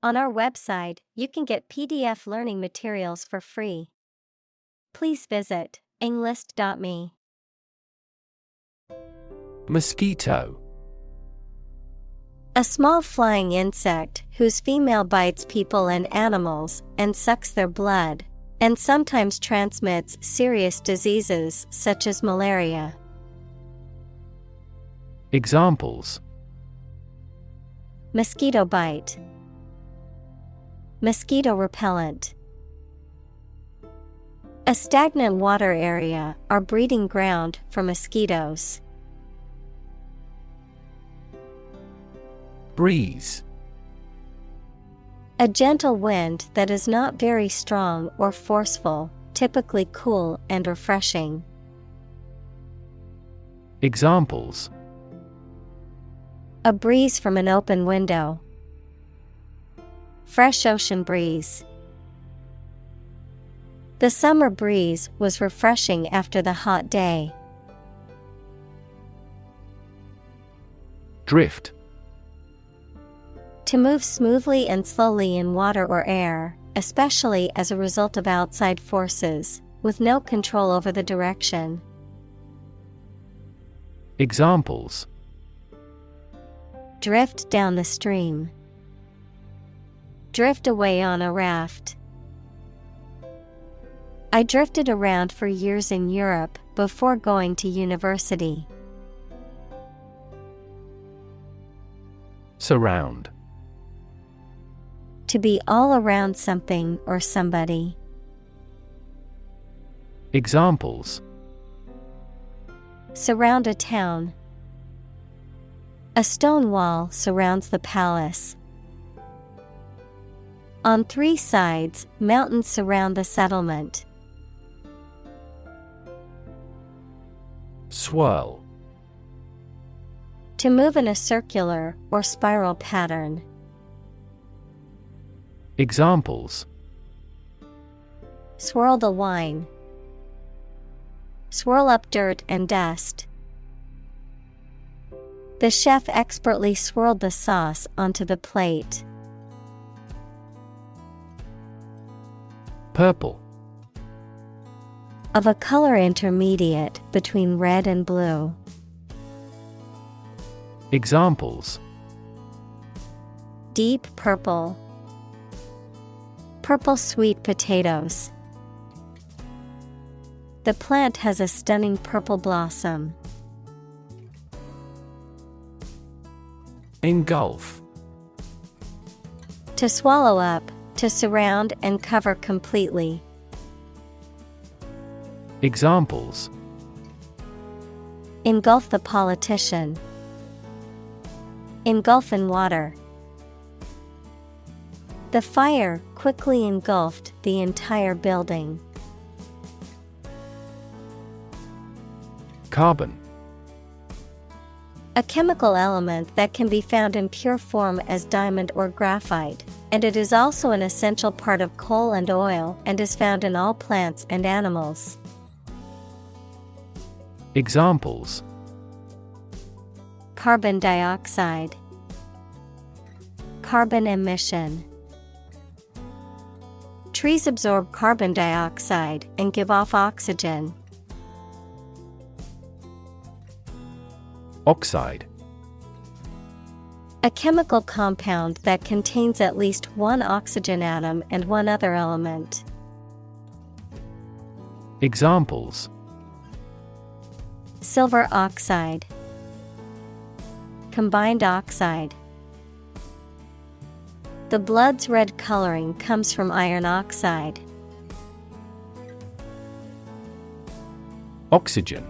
On our website, you can get PDF learning materials for free. Please visit englist.me. Mosquito. A small flying insect whose female bites people and animals and sucks their blood, and sometimes transmits serious diseases such as malaria. Examples: Mosquito bite. Mosquito repellent. A stagnant water area are breeding ground for mosquitoes. Breeze. A gentle wind that is not very strong or forceful, typically cool and refreshing. Examples: A breeze from an open window. Fresh ocean breeze. The summer breeze was refreshing after the hot day. Drift. To move smoothly and slowly in water or air, especially as a result of outside forces, with no control over the direction. Examples: Drift down the stream. Drift away on a raft. I drifted around for years in Europe before going to university. Surround. To be all around something or somebody. Examples: Surround a town. A stone wall surrounds the palace. On 3 sides, mountains surround the settlement. Swirl. To move in a circular or spiral pattern. Examples: Swirl the wine. Swirl up dirt and dust. The chef expertly swirled the sauce onto the plate. Purple. Of a color intermediate between red and blue. Examples: Deep purple. Purple sweet potatoes. The plant has a stunning purple blossom. Engulf. To swallow up, to surround and cover completely. Examples: Engulf the politician. Engulf in water. The fire quickly engulfed the entire building. Carbon. A chemical element that can be found in pure form as diamond or graphite, and it is also an essential part of coal and oil and is found in all plants and animals. Examples: Carbon dioxide. Carbon emission. Trees absorb carbon dioxide and give off oxygen. Oxide. A chemical compound that contains at least one oxygen atom and one other element. Examples: Silver oxide. Combined oxide. The blood's red coloring comes from iron oxide. Oxygen.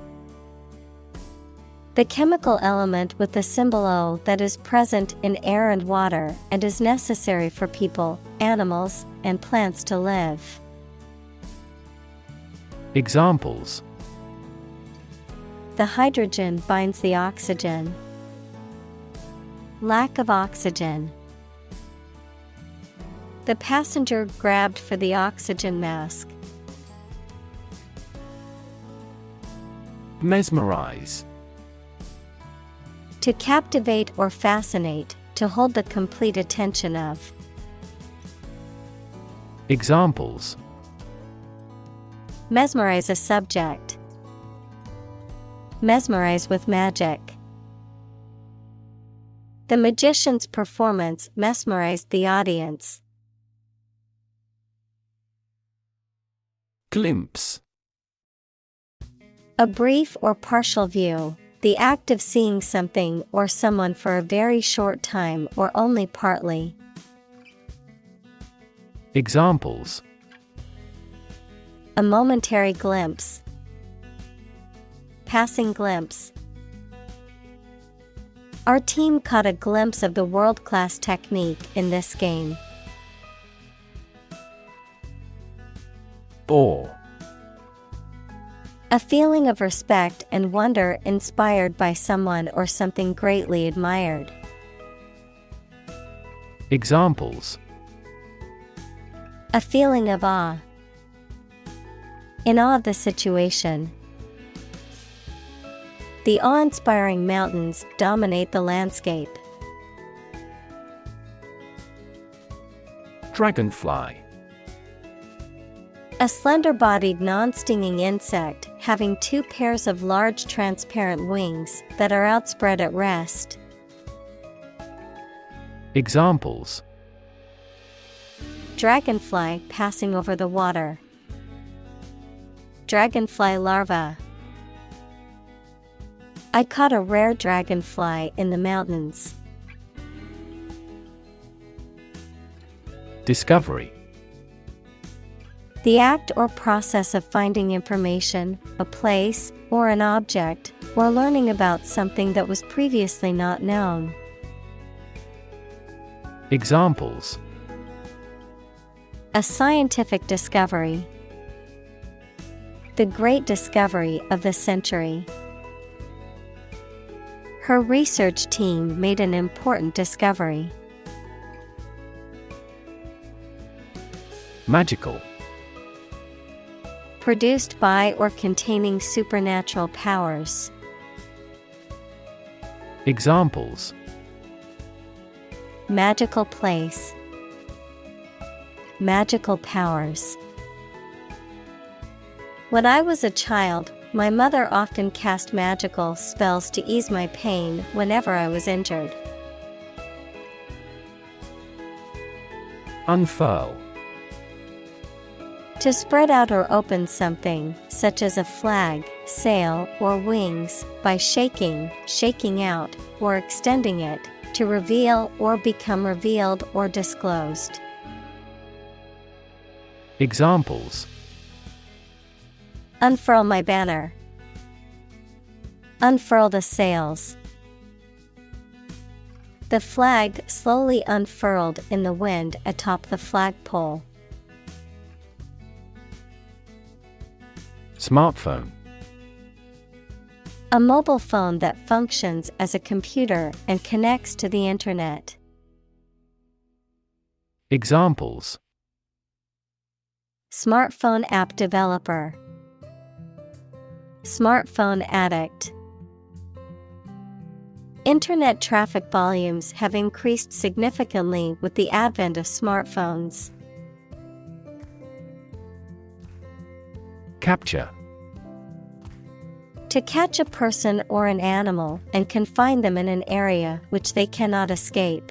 The chemical element with the symbol O that is present in air and water and is necessary for people, animals, and plants to live. Examples: The hydrogen binds the oxygen. Lack of oxygen. The passenger grabbed for the oxygen mask. Mesmerize. To captivate or fascinate, to hold the complete attention of. Examples: mesmerize a subject, mesmerize with magic. The magician's performance mesmerized the audience. Glimpse. A brief or partial view, the act of seeing something or someone for a very short time or only partly. Examples: a momentary glimpse, passing glimpse. Our team caught a glimpse of the world-class technique in this game. Awe. A feeling of respect and wonder inspired by someone or something greatly admired. Examples: a feeling of awe, in awe of the situation. The awe-inspiring mountains dominate the landscape. Dragonfly. A slender-bodied non-stinging insect having two pairs of large transparent wings that are outspread at rest. Examples: dragonfly passing over the water. Dragonfly larva. I caught a rare dragonfly in the mountains. Discovery. The act or process of finding information, a place, or an object, or learning about something that was previously not known. Examples: a scientific discovery. The great discovery of the century. Her research team made an important discovery. Magical. Produced by or containing supernatural powers. Examples: magical place. Magical powers. When I was a child, my mother often cast magical spells to ease my pain whenever I was injured. Unfurl. To spread out or open something, such as a flag, sail, or wings, by shaking, shaking out, or extending it, to reveal or become revealed or disclosed. Examples: unfurl my banner. Unfurl the sails. The flag slowly unfurled in the wind atop the flagpole. Smartphone. A mobile phone that functions as a computer and connects to the internet. Examples: smartphone app developer. Smartphone addict. Internet traffic volumes have increased significantly with the advent of smartphones. Capture. To catch a person or an animal and confine them in an area which they cannot escape.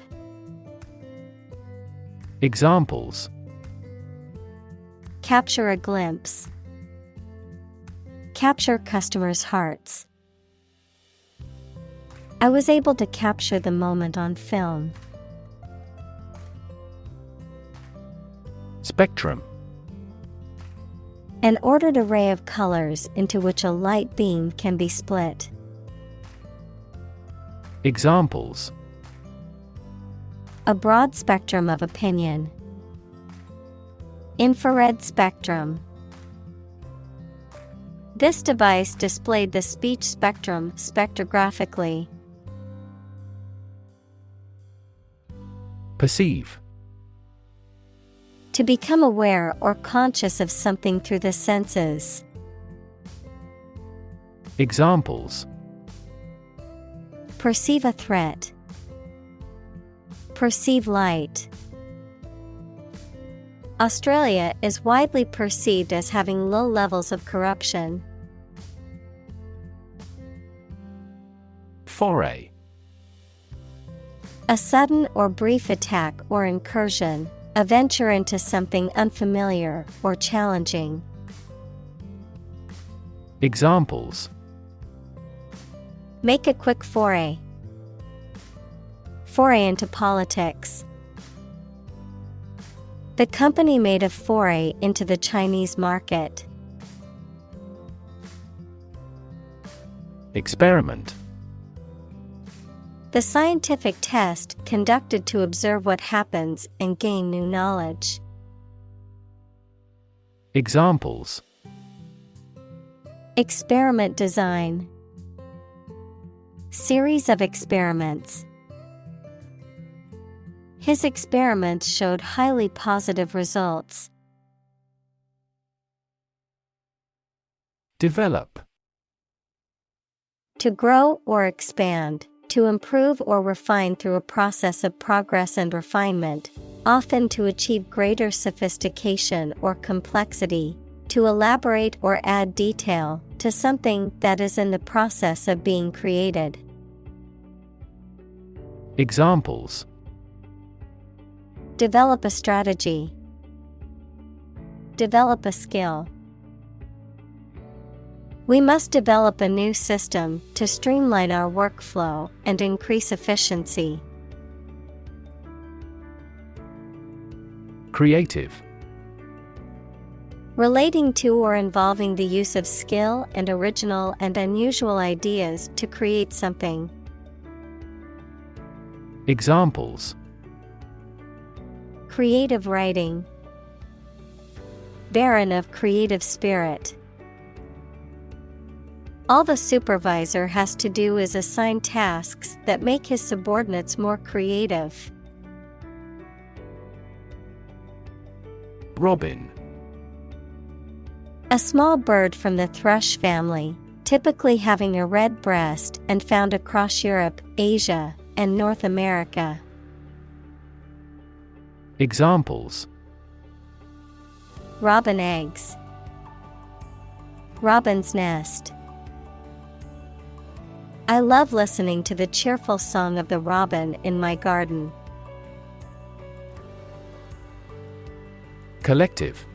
Examples: capture a glimpse. Capture customers' hearts. I was able to capture the moment on film. Spectrum. An ordered array of colors into which a light beam can be split. Examples: a broad spectrum of opinion. Infrared spectrum. This device displayed the speech spectrum spectrographically. Perceive. To become aware or conscious of something through the senses. Examples: perceive a threat. Perceive light. Australia is widely perceived as having low levels of corruption. Foray. A sudden or brief attack or incursion, a venture into something unfamiliar or challenging. Examples: Make a quick foray. Foray into politics. The company made a foray into the Chinese market. Experiment. The scientific test conducted to observe what happens and gain new knowledge. Examples: Experiment design. Series of experiments. His experiments showed highly positive results. Develop. To grow or expand, to improve or refine through a process of progress and refinement, often to achieve greater sophistication or complexity, to elaborate or add detail to something that is in the process of being created. Examples: Develop a strategy. Develop a skill. We must develop a new system to streamline our workflow and increase efficiency. Creative. Relating to or involving the use of skill and original and unusual ideas to create something. Examples: Creative writing. Barren of creative spirit. All the supervisor has to do is assign tasks that make his subordinates more creative. Robin. A small bird from the thrush family, typically having a red breast and found across Europe, Asia, and North America. Examples: Robin eggs. Robin's nest. I love listening to the cheerful song of the robin in my garden. Collective.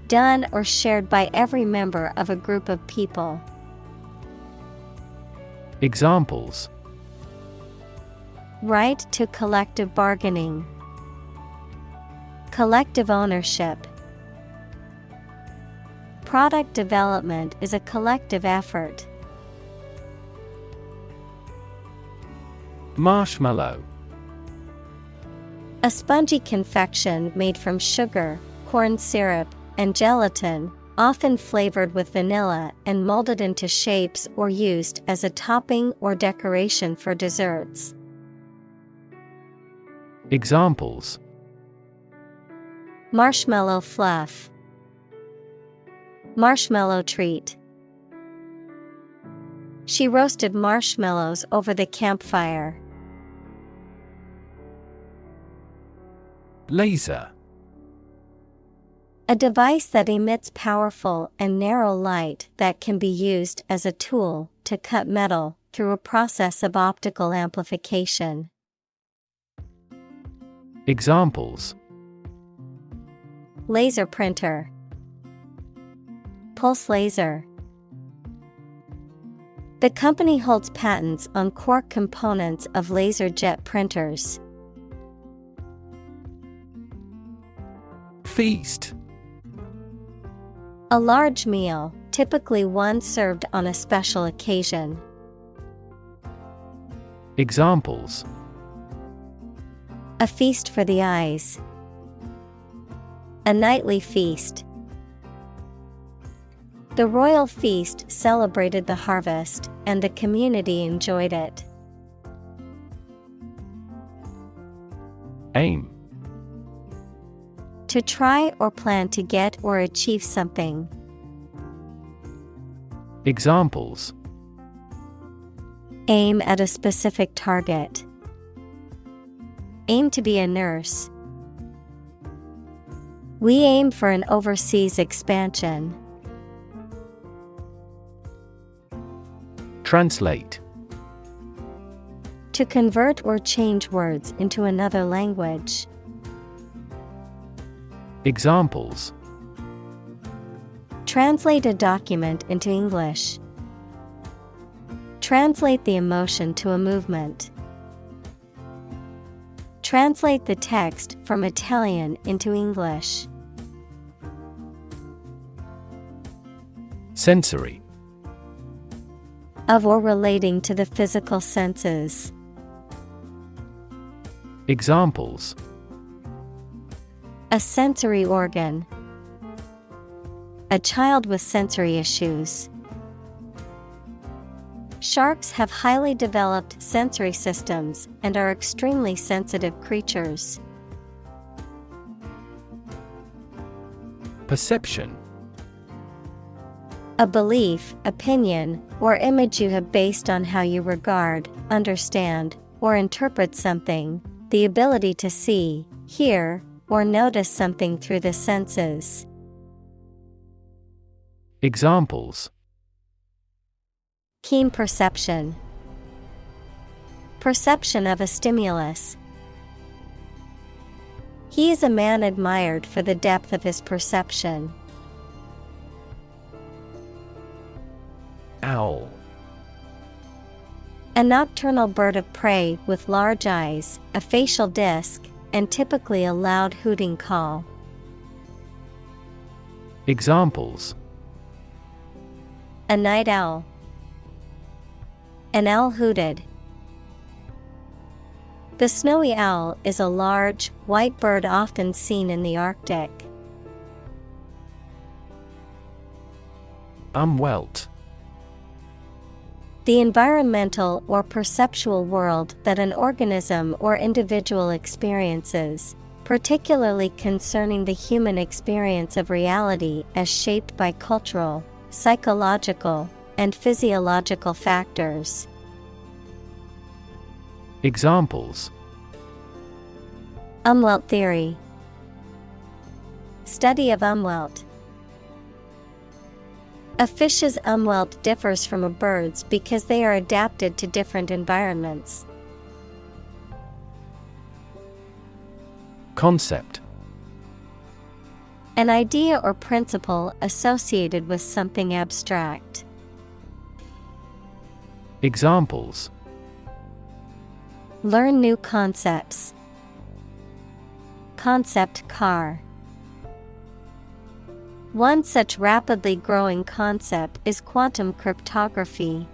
Done or shared by every member of a group of people. Examples: Right to collective bargaining. Collective ownership. Product development is a collective effort. Marshmallow. A spongy confection made from sugar, corn syrup, and gelatin, often flavored with vanilla and molded into shapes or used as a topping or decoration for desserts. Examples: Marshmallow fluff. Marshmallow treat. She roasted marshmallows over the campfire. Laser. A device that emits powerful and narrow light that can be used as a tool to cut metal through a process of optical amplification. Examples: Laser printer. Pulse laser. The company holds patents on core components of laser jet printers. Feast. A large meal, typically one served on a special occasion. Examples: A feast for the eyes. A nightly feast. The royal feast celebrated the harvest, and the community enjoyed it. Aim. To try or plan to get or achieve something. Examples: Aim at a specific target. Aim to be a nurse. We aim for an overseas expansion. Translate. To convert or change words into another language. Examples. Translate a document into English. Translate the emotion to a movement. Translate the text from Italian into English. Sensory. Of or relating to the physical senses. Examples. A sensory organ. A child with sensory issues. Sharks have highly developed sensory systems and are extremely sensitive creatures. Perception. A belief, opinion, or image you have based on how you regard, understand, or interpret something, the ability to see, hear, or notice something through the senses. Examples. Keen perception. Perception of a stimulus. He is a man admired for the depth of his perception. Owl. A nocturnal bird of prey with large eyes, a facial disc, and typically a loud hooting call. Examples. A night owl. An owl hooted. The snowy owl is a large, white bird often seen in the Arctic. Umwelt. The environmental or perceptual world that an organism or individual experiences, particularly concerning the human experience of reality as shaped by cultural, psychological, and physiological factors. Examples. Umwelt theory. Study of umwelt. A fish's umwelt differs from a bird's because they are adapted to different environments. Concept. An idea or principle associated with something abstract. Examples. Learn new concepts. Concept car. One such rapidly growing concept is quantum cryptography.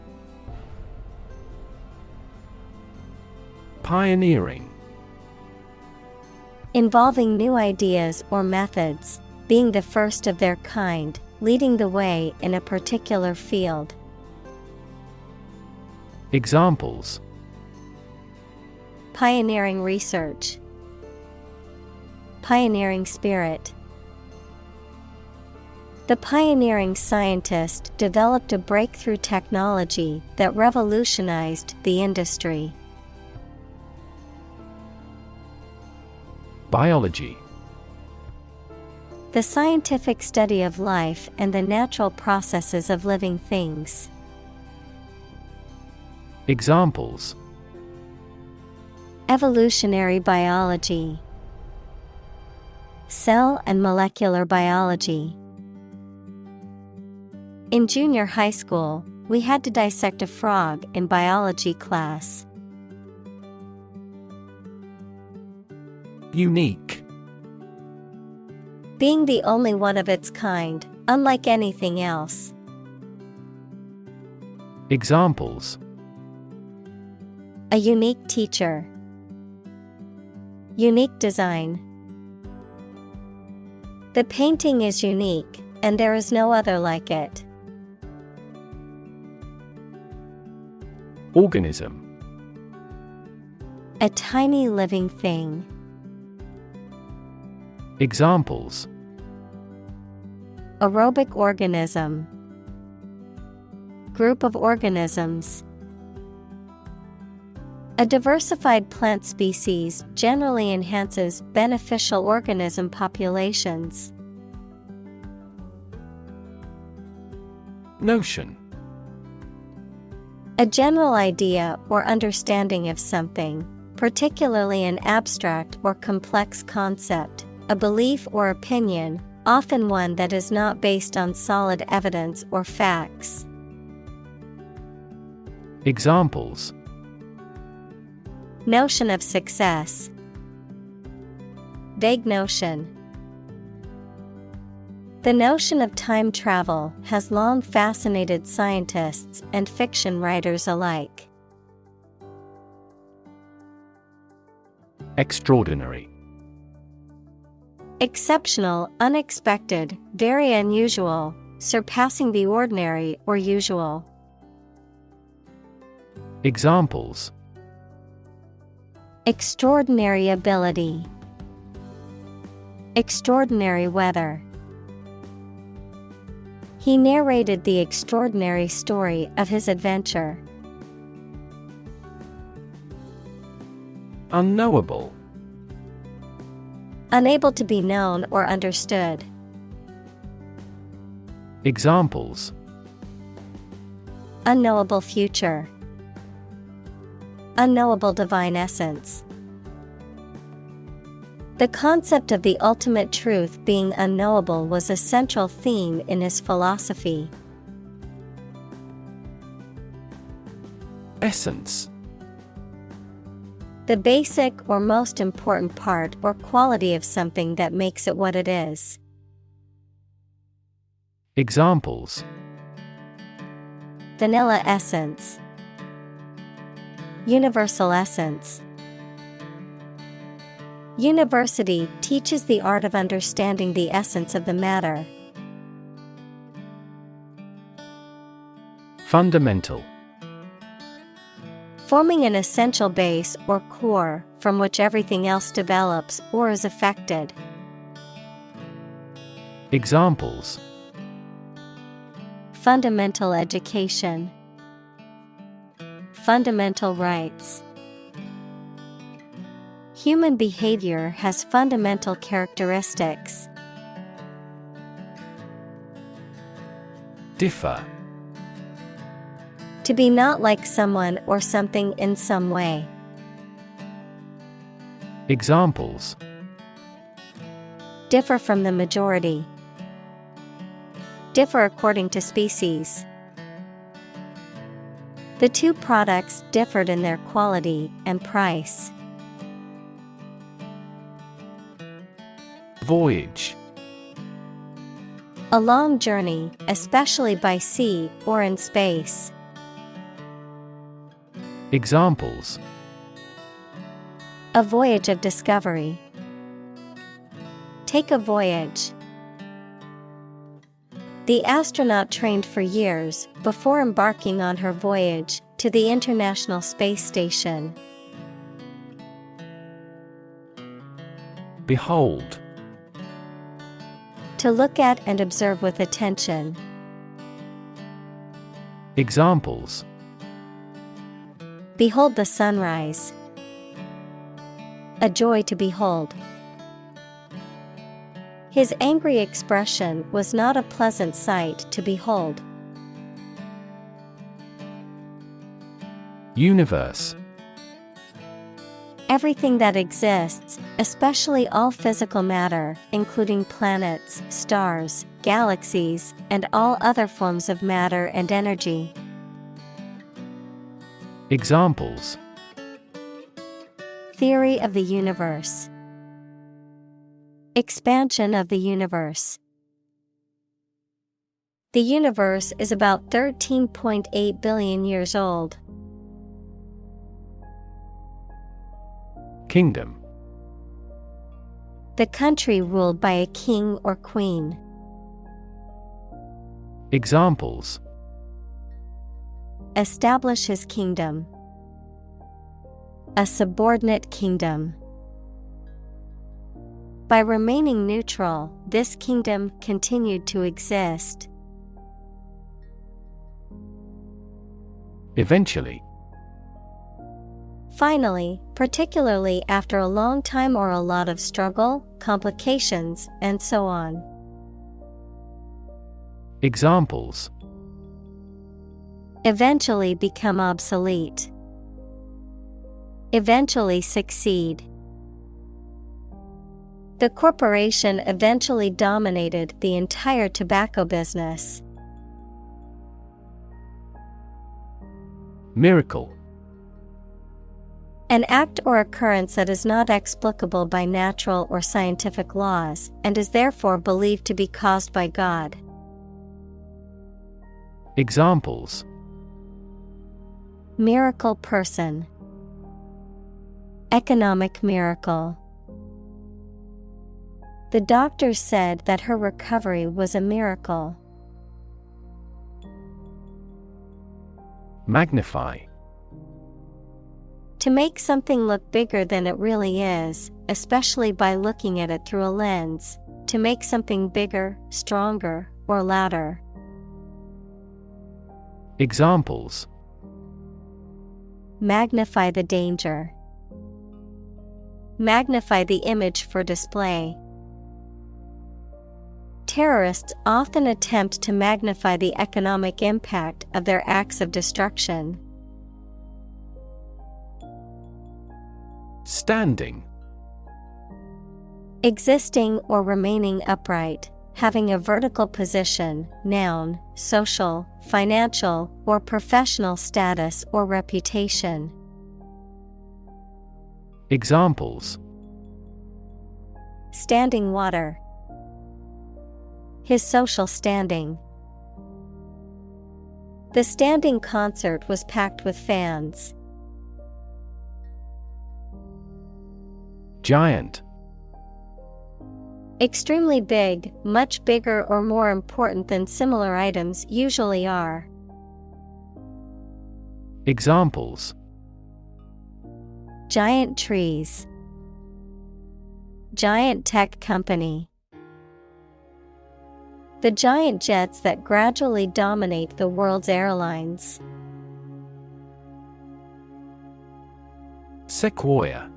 Pioneering. Involving new ideas or methods, being the first of their kind, leading the way in a particular field. Examples. Pioneering research. Pioneering spirit. The pioneering scientist developed a breakthrough technology that revolutionized the industry. Biology. The scientific study of life and the natural processes of living things. Examples. Evolutionary biology. Cell and molecular biology. In junior high school, we had to dissect a frog in biology class. Unique. Being the only one of its kind, unlike anything else. Examples. A unique teacher. Unique design. The painting is unique, and there is no other like it. Organism. A tiny living thing. Examples. Aerobic organism. Group of organisms. A diversified plant species generally enhances beneficial organism populations. Notion. A general idea or understanding of something, particularly an abstract or complex concept, a belief or opinion, often one that is not based on solid evidence or facts. Examples. Notion of success. Vague notion. The notion of time travel has long fascinated scientists and fiction writers alike. Extraordinary. Exceptional, unexpected, very unusual, surpassing the ordinary or usual. Examples. Extraordinary ability. Extraordinary weather. He narrated the extraordinary story of his adventure. Unknowable. Unable to be known or understood. Examples. Unknowable future. Unknowable divine essence. The concept of the ultimate truth being unknowable was a central theme in his philosophy. Essence. The basic or most important part or quality of something that makes it what it is. Examples. Vanilla essence. Universal essence. University teaches the art of understanding the essence of the matter. Fundamental. Forming an essential base or core from which everything else develops or is affected. Examples. Fundamental education. Fundamental rights. Human behavior has fundamental characteristics. Differ. To be not like someone or something in some way. Examples. Differ from the majority. Differ according to species. The two products differed in their quality and price. Voyage. A long journey, especially by sea or in space. Examples. A voyage of discovery. Take a voyage. The astronaut trained for years before embarking on her voyage to the International Space Station. Behold. To look at and observe with attention. Examples. Behold the sunrise. A joy to behold. His angry expression was not a pleasant sight to behold. Universe. Everything that exists, especially all physical matter, including planets, stars, galaxies, and all other forms of matter and energy. Examples. Theory of the universe. Expansion of the universe. The universe is about 13.8 billion years old. Kingdom. The country ruled by a king or queen. Examples. Establish his kingdom. A subordinate kingdom. By remaining neutral, this kingdom continued to exist. Eventually. Finally, particularly after a long time or a lot of struggle, complications, and so on. Examples: Eventually become obsolete. Eventually succeed. The corporation eventually dominated the entire tobacco business. Miracle. An act or occurrence that is not explicable by natural or scientific laws, and is therefore believed to be caused by God. Examples: Miracle person. Economic miracle. The doctors said that her recovery was a miracle. Magnify. To make something look bigger than it really is, especially by looking at it through a lens. To make something bigger, stronger, or louder. Examples: Magnify the danger. Magnify the image for display. Terrorists often attempt to magnify the economic impact of their acts of destruction. Standing. Existing or remaining upright, having a vertical position, noun, social, financial, or professional status or reputation. Examples: Standing water. His social standing. The standing concert was packed with fans. Giant. Extremely big, much bigger or more important than similar items usually are. Examples: Giant trees. Giant tech company. The giant jets that gradually dominate the world's airlines. Sequoia.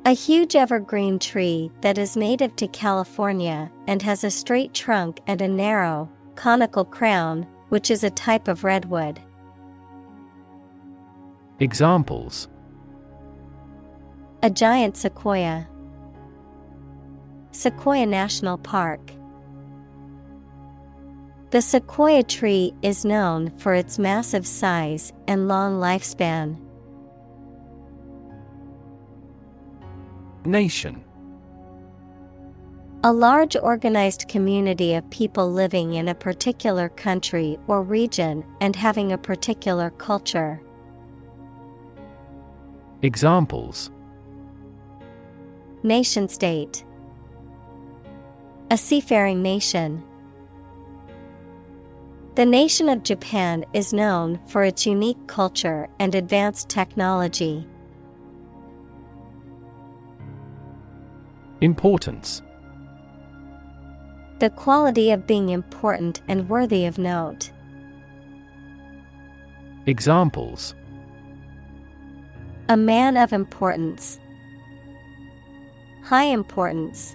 A huge evergreen tree that is native to California and has a straight trunk and a narrow, conical crown, which is a type of redwood. Examples: A giant sequoia. Sequoia National Park. The sequoia tree is known for its massive size and long lifespan. Nation. A large organized community of people living in a particular country or region and having a particular culture. Examples: Nation-state. A seafaring nation. The nation of Japan is known for its unique culture and advanced technology. Importance. The quality of being important and worthy of note. Examples: A man of importance. High importance.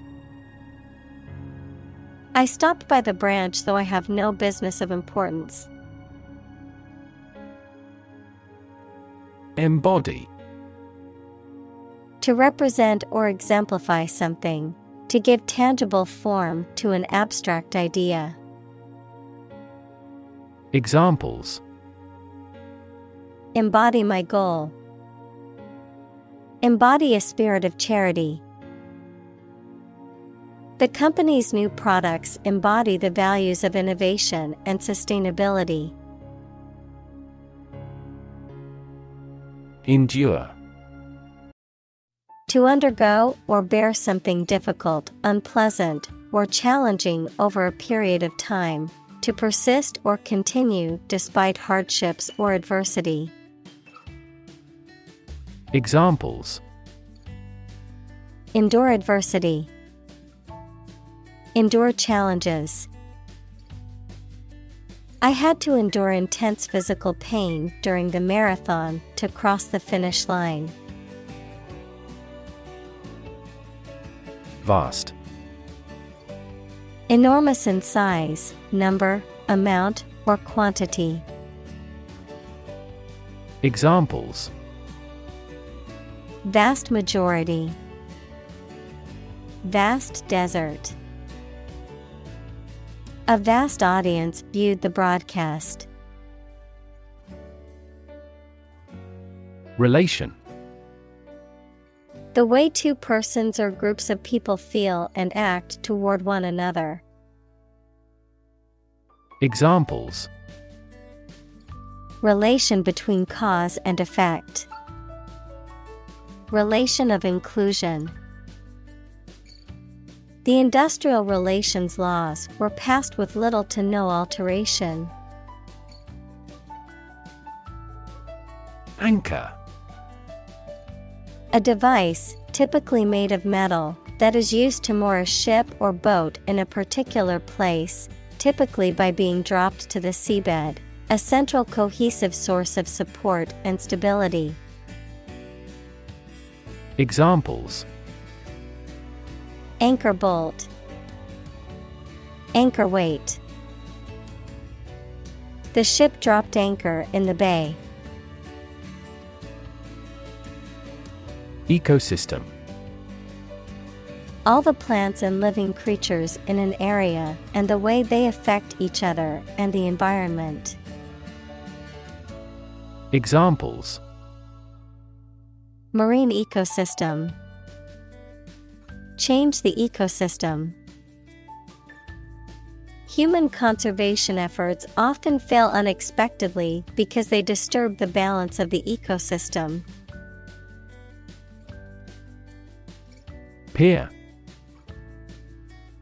I stopped by the branch though I have no business of importance. Embody. To represent or exemplify something. To give tangible form to an abstract idea. Examples: Embody my goal. Embody a spirit of charity. The company's new products embody the values of innovation and sustainability. Endure. To undergo or bear something difficult, unpleasant, or challenging over a period of time. To persist or continue despite hardships or adversity. Examples: Endure adversity. Endure challenges. I had to endure intense physical pain during the marathon to cross the finish line. Vast. Enormous in size, number, amount, or quantity. Examples: Vast majority. Vast desert. A vast audience viewed the broadcast. Relation. The way two persons or groups of people feel and act toward one another. Examples: Relation between cause and effect. Relation of inclusion. The industrial relations laws were passed with little to no alteration. Anchor. A device, typically made of metal, that is used to moor a ship or boat in a particular place, typically by being dropped to the seabed, a central cohesive source of support and stability. Examples: Anchor bolt. Anchor weight. The ship dropped anchor in the bay. Ecosystem. All the plants and living creatures in an area and the way they affect each other and the environment. Examples: Marine ecosystem. Change the ecosystem. Human conservation efforts often fail unexpectedly because they disturb the balance of the ecosystem. Peer.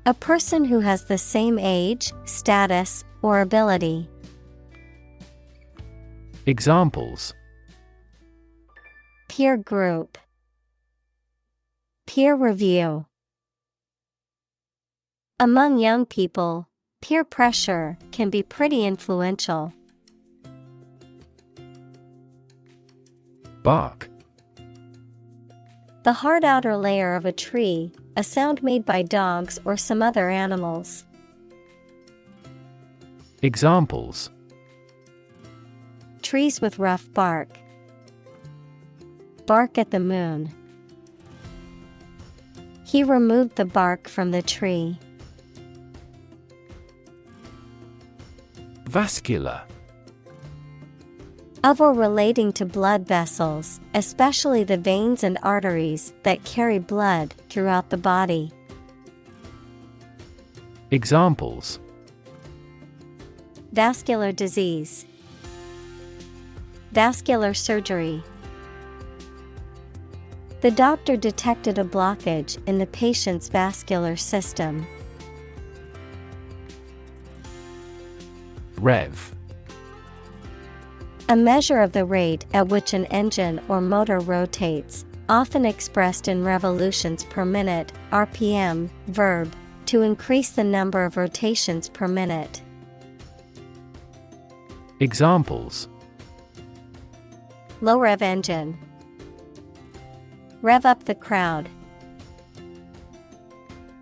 A person who has the same age, status, or ability. Examples: Peer group. Peer review. Among young people, peer pressure can be pretty influential. Bark. The hard outer layer of a tree, a sound made by dogs or some other animals. Examples: Trees with rough bark. Bark at the moon. He removed the bark from the tree. Vascular. Of or relating to blood vessels, especially the veins and arteries that carry blood throughout the body. Examples: Vascular disease. Vascular surgery. The doctor detected a blockage in the patient's vascular system. Rev. A measure of the rate at which an engine or motor rotates, often expressed in revolutions per minute, RPM, verb, to increase the number of rotations per minute. Examples: Low rev engine. Rev up the crowd.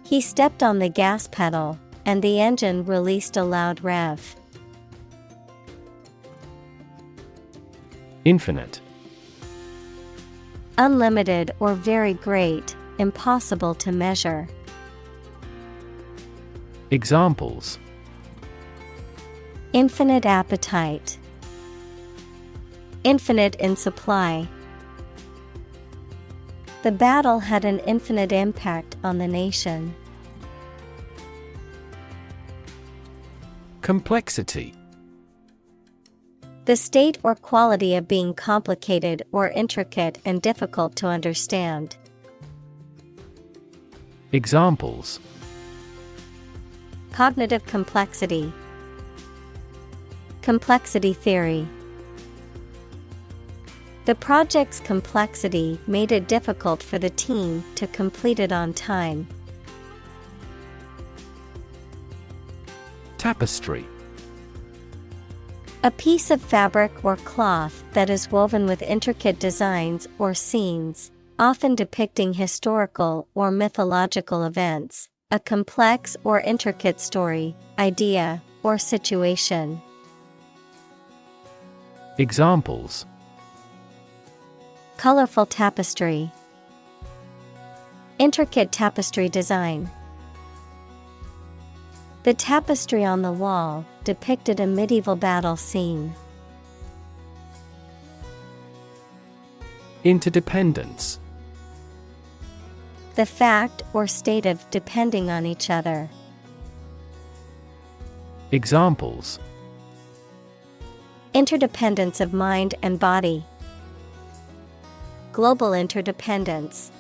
He stepped on the gas pedal, and the engine released a loud rev. Infinite. Unlimited or very great, impossible to measure. Examples: Infinite appetite. Infinite in supply. The battle had an infinite impact on the nation. Complexity. The state or quality of being complicated or intricate and difficult to understand. Examples: Cognitive complexity. Complexity theory. The project's complexity made it difficult for the team to complete it on time. Tapestry. A piece of fabric or cloth that is woven with intricate designs or scenes, often depicting historical or mythological events, a complex or intricate story, idea, or situation. Examples: Colorful tapestry. Intricate tapestry design. The tapestry on the wall depicted a medieval battle scene. Interdependence. The fact or state of depending on each other. Examples: Interdependence of mind and body. Global interdependence.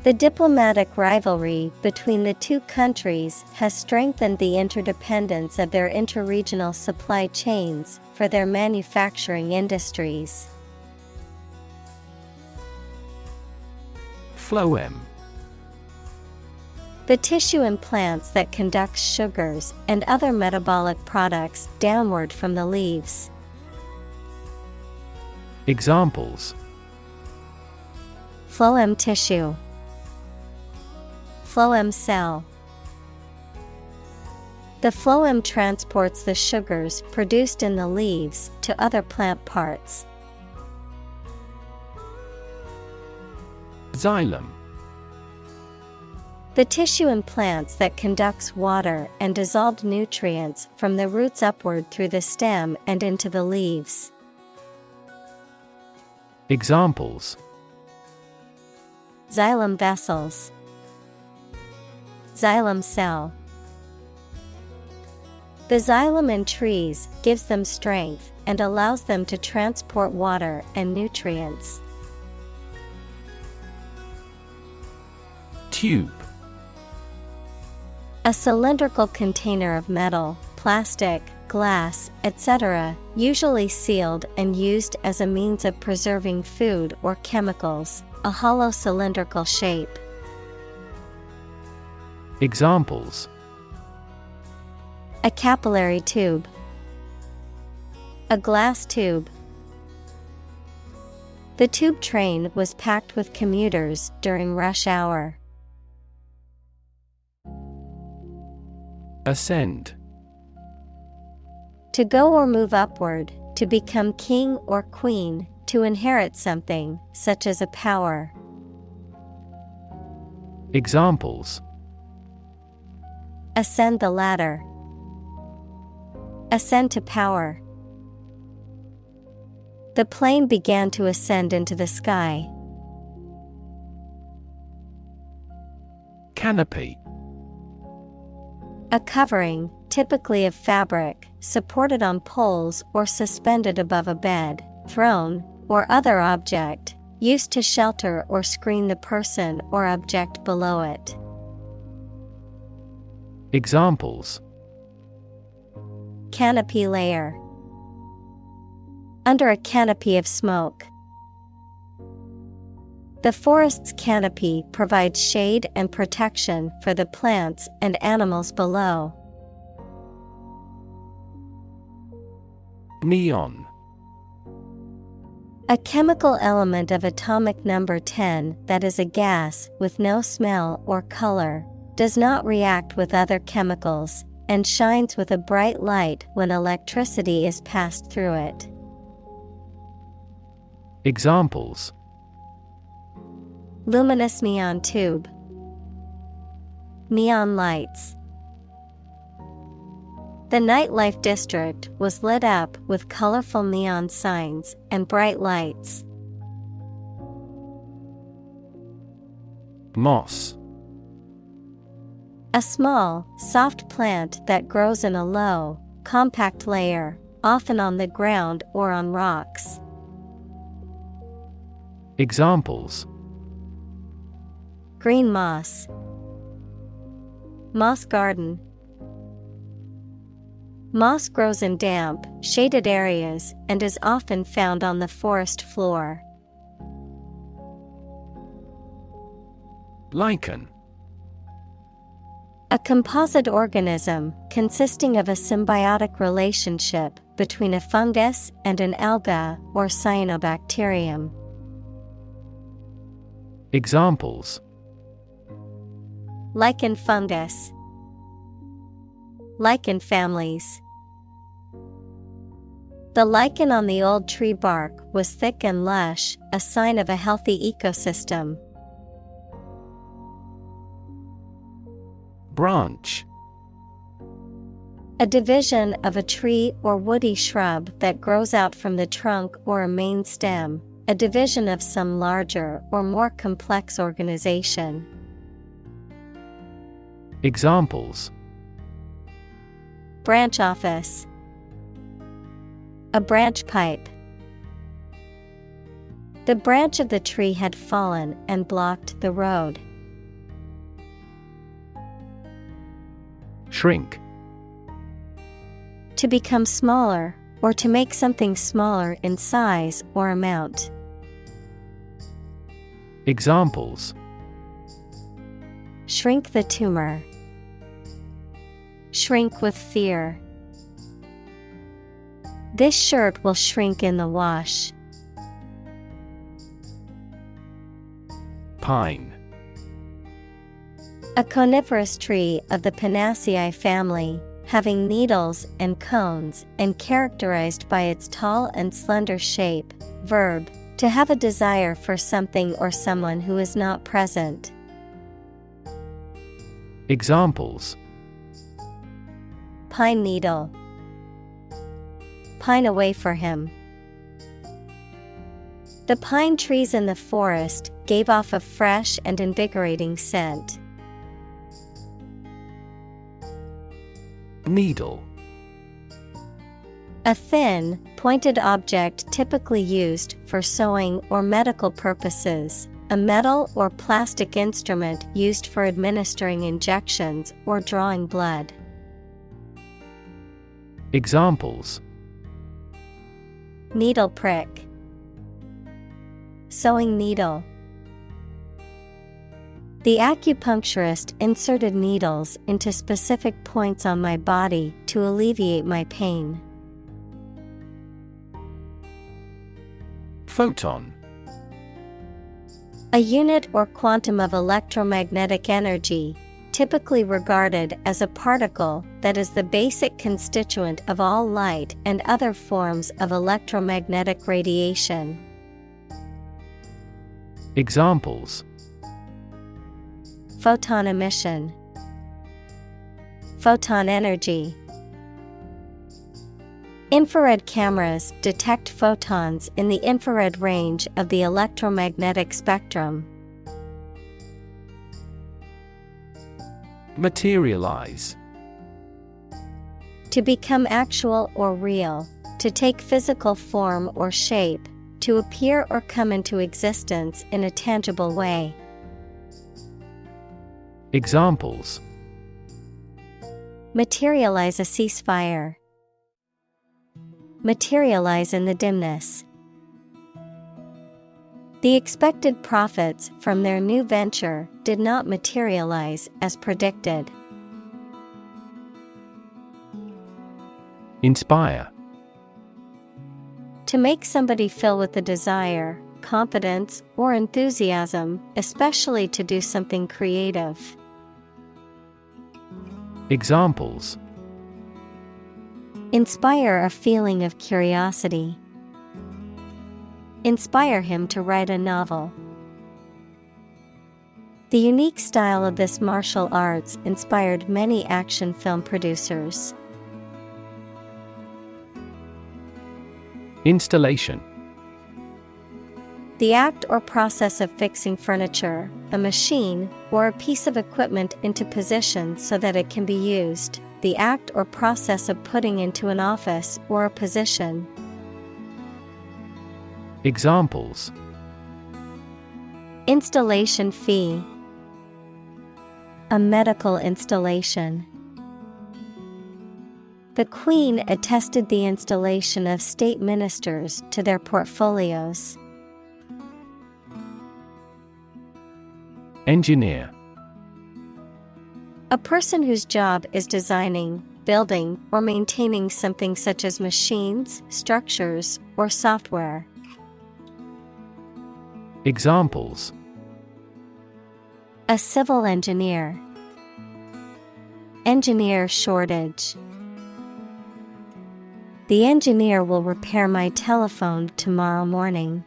The diplomatic rivalry between the two countries has strengthened the interdependence of their interregional supply chains for their manufacturing industries. Phloem. The tissue in plants that conducts sugars and other metabolic products downward from the leaves. Examples: Phloem tissue. Phloem cell. The phloem transports the sugars produced in the leaves to other plant parts. Xylem. The tissue in plants that conducts water and dissolved nutrients from the roots upward through the stem and into the leaves. Examples: Xylem vessels. Xylem cell. The xylem in trees gives them strength and allows them to transport water and nutrients. Tube. A cylindrical container of metal, plastic, glass, etc., usually sealed and used as a means of preserving food or chemicals, a hollow cylindrical shape. Examples: A capillary tube. A glass tube. The tube train was packed with commuters during rush hour. Ascend. To go or move upward, to become king or queen, to inherit something, such as a power. Examples: Ascend the ladder. Ascend to power. The plane began to ascend into the sky. Canopy. A covering, typically of fabric, supported on poles or suspended above a bed, throne, or other object, used to shelter or screen the person or object below it. Examples: Canopy layer. Under a canopy of smoke. The forest's canopy provides shade and protection for the plants and animals below. Neon. A chemical element of atomic number 10 that is a gas with no smell or color, does not react with other chemicals, and shines with a bright light when electricity is passed through it. Examples: Luminous neon tube. Neon lights. The nightlife district was lit up with colorful neon signs and bright lights. Moss. A small, soft plant that grows in a low, compact layer, often on the ground or on rocks. Examples: Green moss. Moss garden. Moss grows in damp, shaded areas and is often found on the forest floor. Lichen. A composite organism consisting of a symbiotic relationship between a fungus and an alga or cyanobacterium. Examples: Lichen fungus. Lichen families. The lichen on the old tree bark was thick and lush, a sign of a healthy ecosystem. Branch. A division of a tree or woody shrub that grows out from the trunk or a main stem, a division of some larger or more complex organization. Examples: Branch office. A branch pipe. The branch of the tree had fallen and blocked the road. Shrink. To become smaller, or to make something smaller in size or amount. Examples: Shrink the tumor. Shrink with fear. This shirt will shrink in the wash. Pine. A coniferous tree of the Pinaceae family, having needles and cones and characterized by its tall and slender shape. Verb: to have a desire for something or someone who is not present. Examples: Pine needle. Pine away for him. The pine trees in the forest gave off a fresh and invigorating scent. Needle. A thin, pointed object typically used for sewing or medical purposes, a metal or plastic instrument used for administering injections or drawing blood. Examples: Needle prick. Sewing needle. The acupuncturist inserted needles into specific points on my body to alleviate my pain. Photon. A unit or quantum of electromagnetic energy, typically regarded as a particle that is the basic constituent of all light and other forms of electromagnetic radiation. Examples: Photon emission. Photon energy. Infrared cameras detect photons in the infrared range of the electromagnetic spectrum. Materialize. To become actual or real, to take physical form or shape, to appear or come into existence in a tangible way. Examples: Materialize a ceasefire. Materialize in the dimness. The expected profits from their new venture did not materialize as predicted. Inspire. To make somebody feel with the desire, confidence, or enthusiasm, especially to do something creative. Examples: Inspire a feeling of curiosity. Inspire him to write a novel. The unique style of this martial arts inspired many action film producers. Installation. The act or process of fixing furniture, a machine, or a piece of equipment into position so that it can be used. The act or process of putting into an office or a position. Examples: Installation fee. A medical installation. The Queen attested the installation of state ministers to their portfolios. Engineer. A person whose job is designing, building, or maintaining something such as machines, structures, or software. Examples: A civil engineer. Engineer shortage. The engineer will repair my telephone tomorrow morning.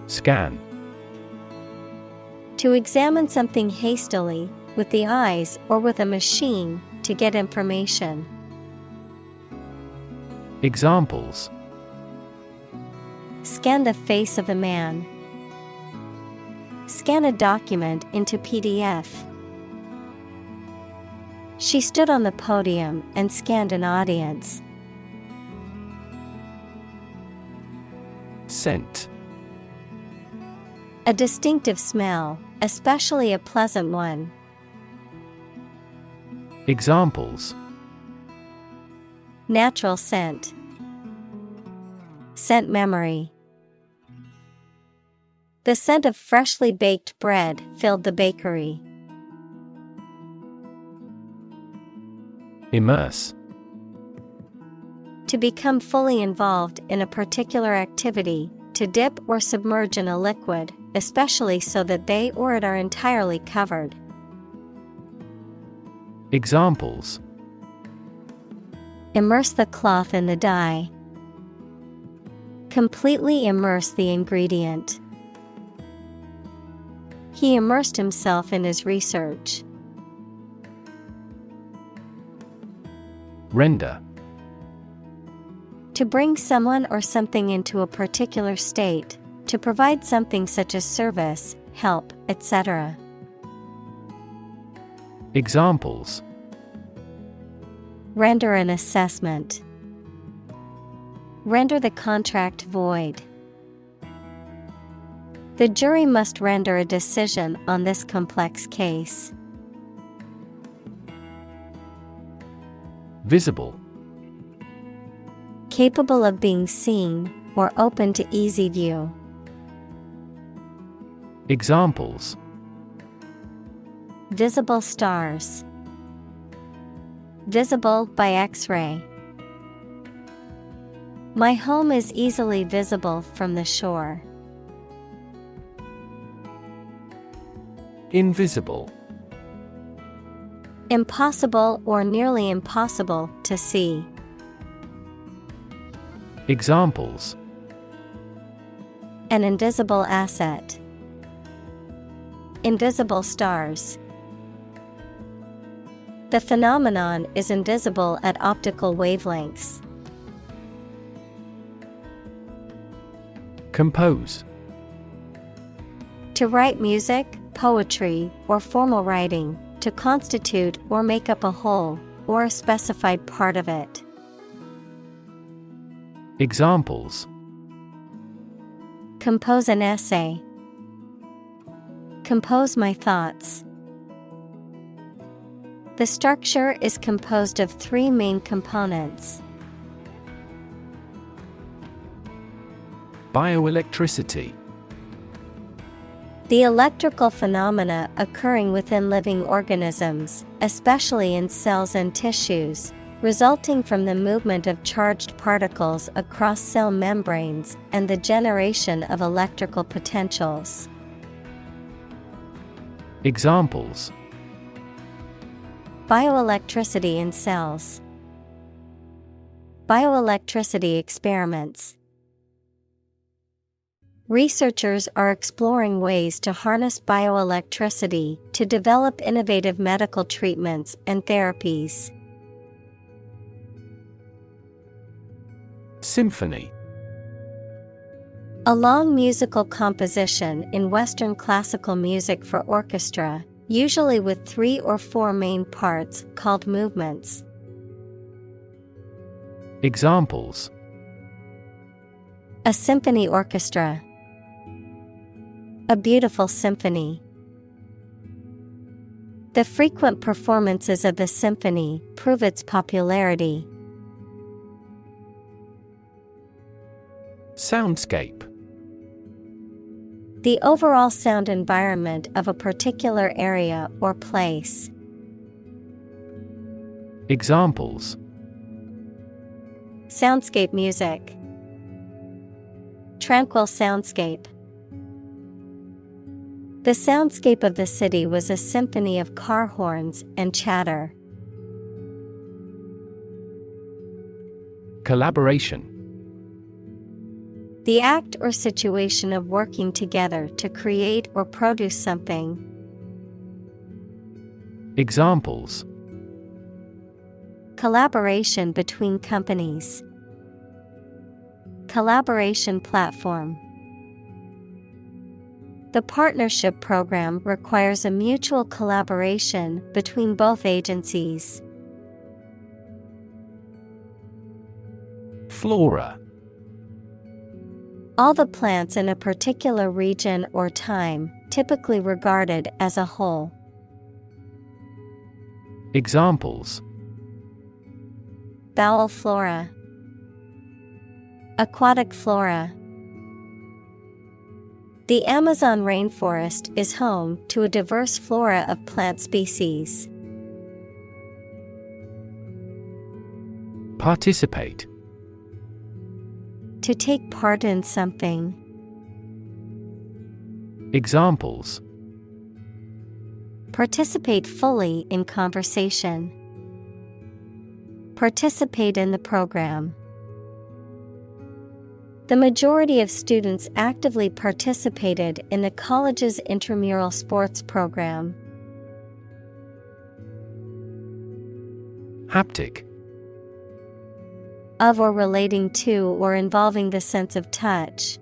Scan. To examine something hastily, with the eyes or with a machine, to get information. Examples: Scan the face of a man. Scan a document into PDF. She stood on the podium and scanned an audience. Scent. A distinctive smell, especially a pleasant one. Examples: Natural scent. Scent memory. The scent of freshly baked bread filled the bakery. Immerse. To become fully involved in a particular activity, to dip or submerge in a liquid, especially so that they or it are entirely covered. Examples: Immerse the cloth in the dye. Completely immerse the ingredient. He immersed himself in his research. Render. To bring someone or something into a particular state, to provide something such as service, help, etc. Examples: Render an assessment. Render the contract void. The jury must render a decision on this complex case. Visible. Capable of being seen, or open to easy view. Examples: Visible stars. Visible by X-ray. My home is easily visible from the shore. Invisible. Impossible or nearly impossible to see. Examples: An invisible asset. Invisible stars. The phenomenon is invisible at optical wavelengths. Compose. To write music, poetry, or formal writing, to constitute or make up a whole, or a specified part of it. Examples: Compose an essay. Compose my thoughts. The structure is composed of 3 main components. Bioelectricity. The electrical phenomena occurring within living organisms, especially in cells and tissues, resulting from the movement of charged particles across cell membranes and the generation of electrical potentials. Examples: Bioelectricity in cells. Bioelectricity experiments. Researchers are exploring ways to harness bioelectricity to develop innovative medical treatments and therapies. Symphony. A long musical composition in Western classical music for orchestra, usually with 3 or 4 main parts called movements. Examples: A symphony orchestra. A beautiful symphony. The frequent performances of the symphony prove its popularity. Soundscape. The overall sound environment of a particular area or place. Examples: soundscape music, tranquil soundscape. The soundscape of the city was a symphony of car horns and chatter. Collaboration. The act or situation of working together to create or produce something. Examples: collaboration between companies, collaboration platform. The partnership program requires a mutual collaboration between both agencies. Flora. All the plants in a particular region or time, typically regarded as a whole. Examples: bowel flora, aquatic flora. The Amazon rainforest is home to a diverse flora of plant species. Participate. To take part in something. Examples: participate fully in conversation. Participate in the program. The majority of students actively participated in the college's intramural sports program. Haptic. Of or relating to or involving the sense of touch.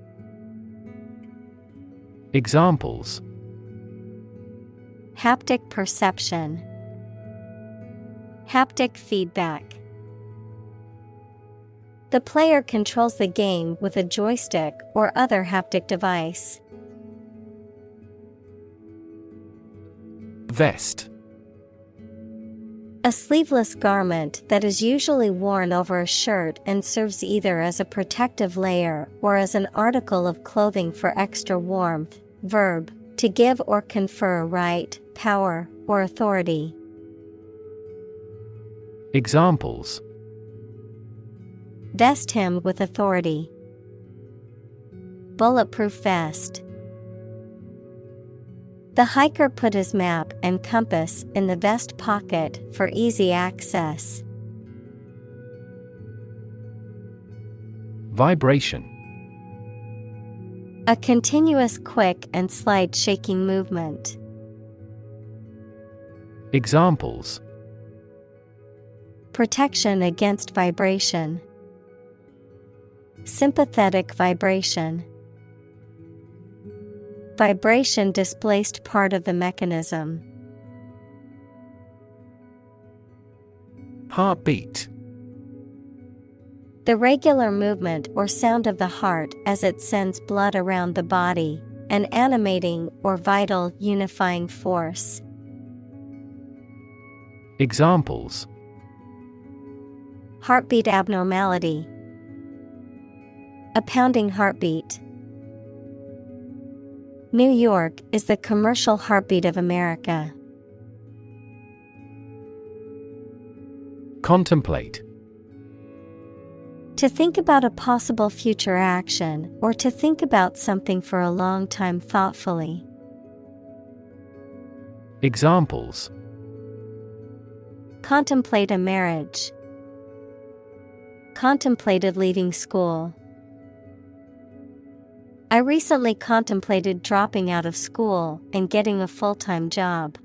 Examples: haptic perception, haptic feedback. The player controls the game with a joystick or other haptic device. Vest. A sleeveless garment that is usually worn over a shirt and serves either as a protective layer or as an article of clothing for extra warmth. Verb, to give or confer right, power, or authority. Examples: vest him with authority. Bulletproof vest. The hiker put his map and compass in the vest pocket for easy access. Vibration. A continuous quick and slight shaking movement. Examples: protection against vibration. Sympathetic vibration. Vibration displaced part of the mechanism. Heartbeat. The regular movement or sound of the heart as it sends blood around the body, an animating or vital unifying force. Examples: heartbeat abnormality. A pounding heartbeat. New York is the commercial heartbeat of America. Contemplate. To think about a possible future action or to think about something for a long time thoughtfully. Examples: contemplate a marriage. Contemplated leaving school. I recently contemplated dropping out of school and getting a full-time job.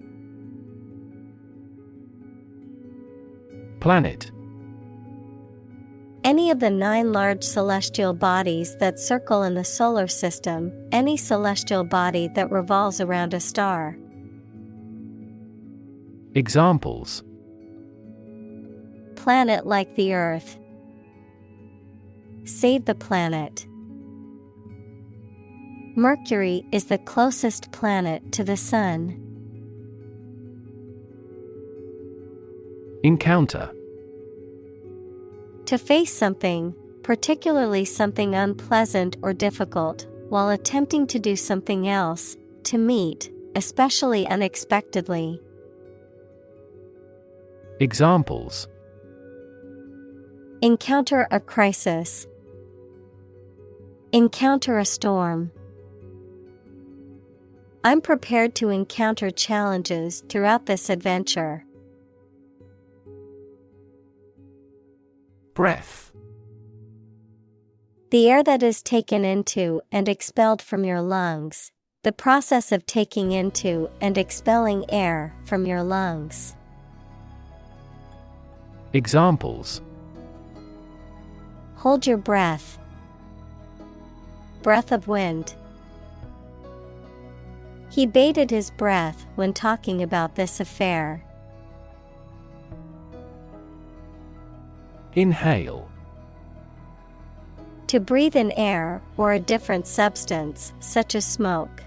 Planet. Any of the 9 large celestial bodies that circle in the solar system, any celestial body that revolves around a star. Examples: planet like the Earth. Save the planet. Mercury is the closest planet to the Sun. Encounter. To face something, particularly something unpleasant or difficult, while attempting to do something else, to meet, especially unexpectedly. Examples: encounter a crisis, encounter a storm. I'm prepared to encounter challenges throughout this adventure. Breath. The air that is taken into and expelled from your lungs. The process of taking into and expelling air from your lungs. Examples: hold your breath, breath of wind. He bated his breath when talking about this affair. Inhale. To breathe in air or a different substance, such as smoke.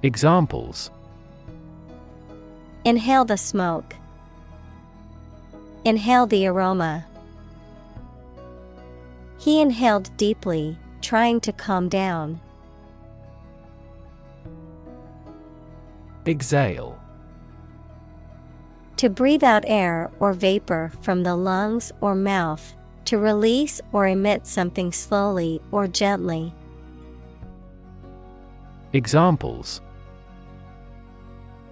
Examples: inhale the smoke, inhale the aroma. He inhaled deeply, trying to calm down. Exhale. To breathe out air or vapor from the lungs or mouth, to release or emit something slowly or gently. Examples: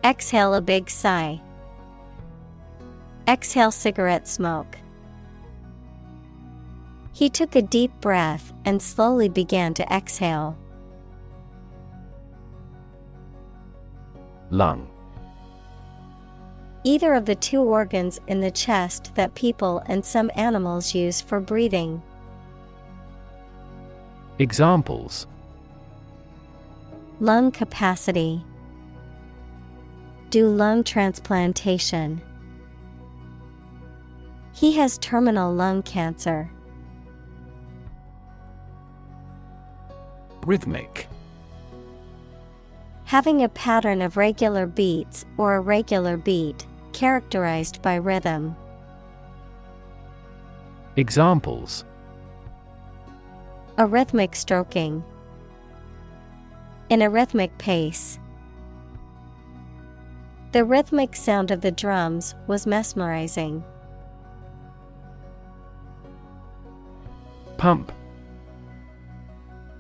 exhale a big sigh, exhale cigarette smoke. He took a deep breath and slowly began to exhale. Lung. Either of the two organs in the chest that people and some animals use for breathing. Examples: lung capacity, do lung transplantation. He has terminal lung cancer. Rhythmic. Having a pattern of regular beats or a regular beat, characterized by rhythm. Examples: a rhythmic stroking, in a rhythmic pace. The rhythmic sound of the drums was mesmerizing. Pump.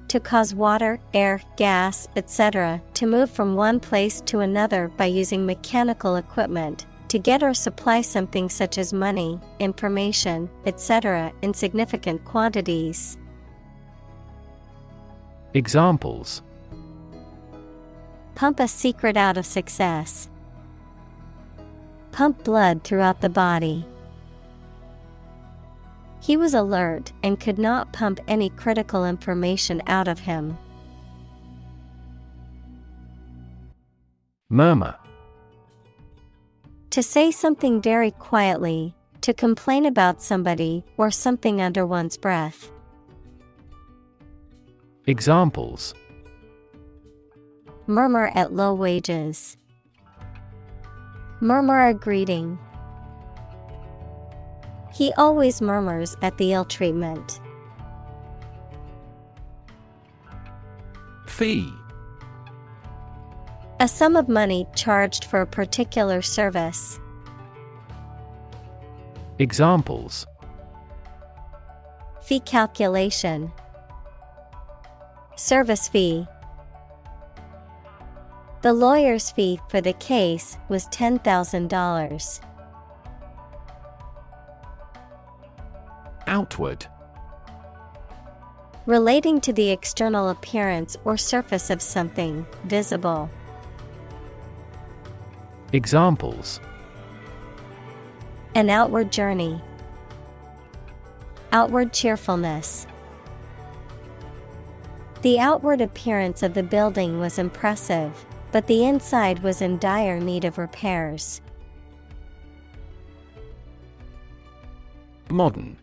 To cause water, air, gas, etc. to move from one place to another by using mechanical equipment, to get or supply something such as money, information, etc. in significant quantities. Examples: pump a secret out of success, pump blood throughout the body. He was alert and could not pump any critical information out of him. Murmur. To say something very quietly, to complain about somebody or something under one's breath. Examples: murmur at low wages, murmur a greeting. He always murmurs at the ill treatment. Fee. A sum of money charged for a particular service. Examples: fee calculation, service fee. The lawyer's fee for the case was $10,000. Outward. Relating to the external appearance or surface of something, visible. Examples: an outward journey, outward cheerfulness. The outward appearance of the building was impressive, but the inside was in dire need of repairs. Modern.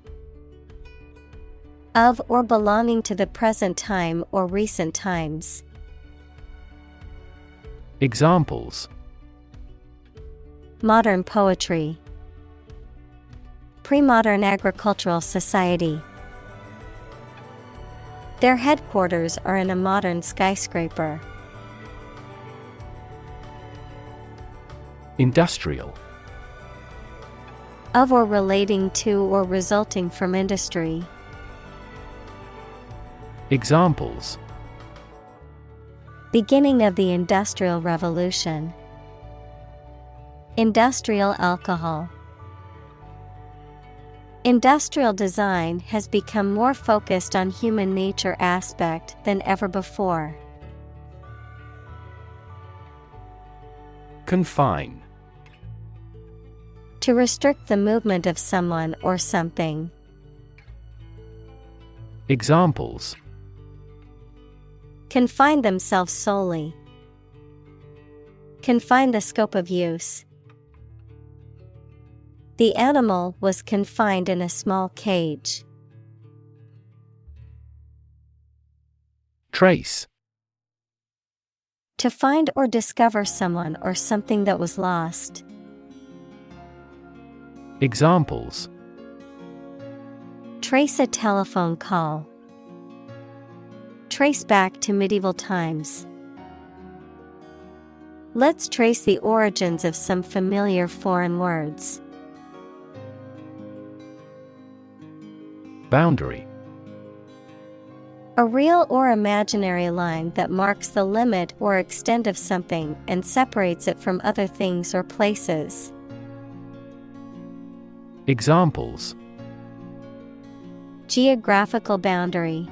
Of or belonging to the present time or recent times. Examples: modern poetry, pre-modern agricultural society. Their headquarters are in a modern skyscraper. Industrial. Of or relating to or resulting from industry. Examples: Beginning of the Industrial Revolution. Industrial alcohol. Industrial design has become more focused on human nature aspect than ever before. Confine. To restrict the movement of someone or something. Examples: Confine themselves solely. Confine the scope of use. The animal was confined in a small cage. Trace. To find or discover someone or something that was lost. Examples: Trace a telephone call. Trace back to medieval times. Let's trace the origins of some familiar foreign words. Boundary. A real or imaginary line that marks the limit or extent of something and separates it from other things or places. Examples: Geographical boundary.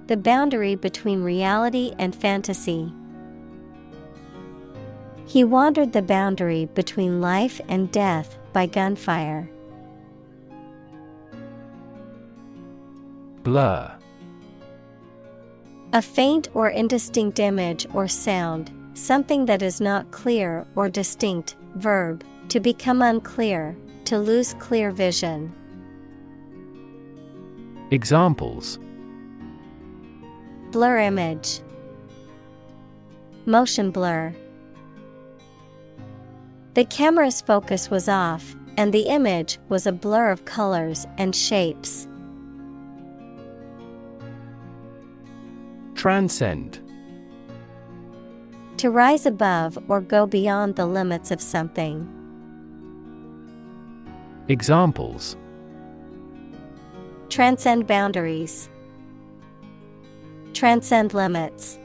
The boundary between reality and fantasy. He wandered the boundary between life and death by gunfire. Blur. A faint or indistinct image or sound, something that is not clear or distinct. Verb, to become unclear, to lose clear vision. Examples: Blur image. Motion blur. The camera's focus was off, and the image was a blur of colors and shapes. Transcend. To rise above or go beyond the limits of something. Examples: Transcend boundaries. Transcend limits.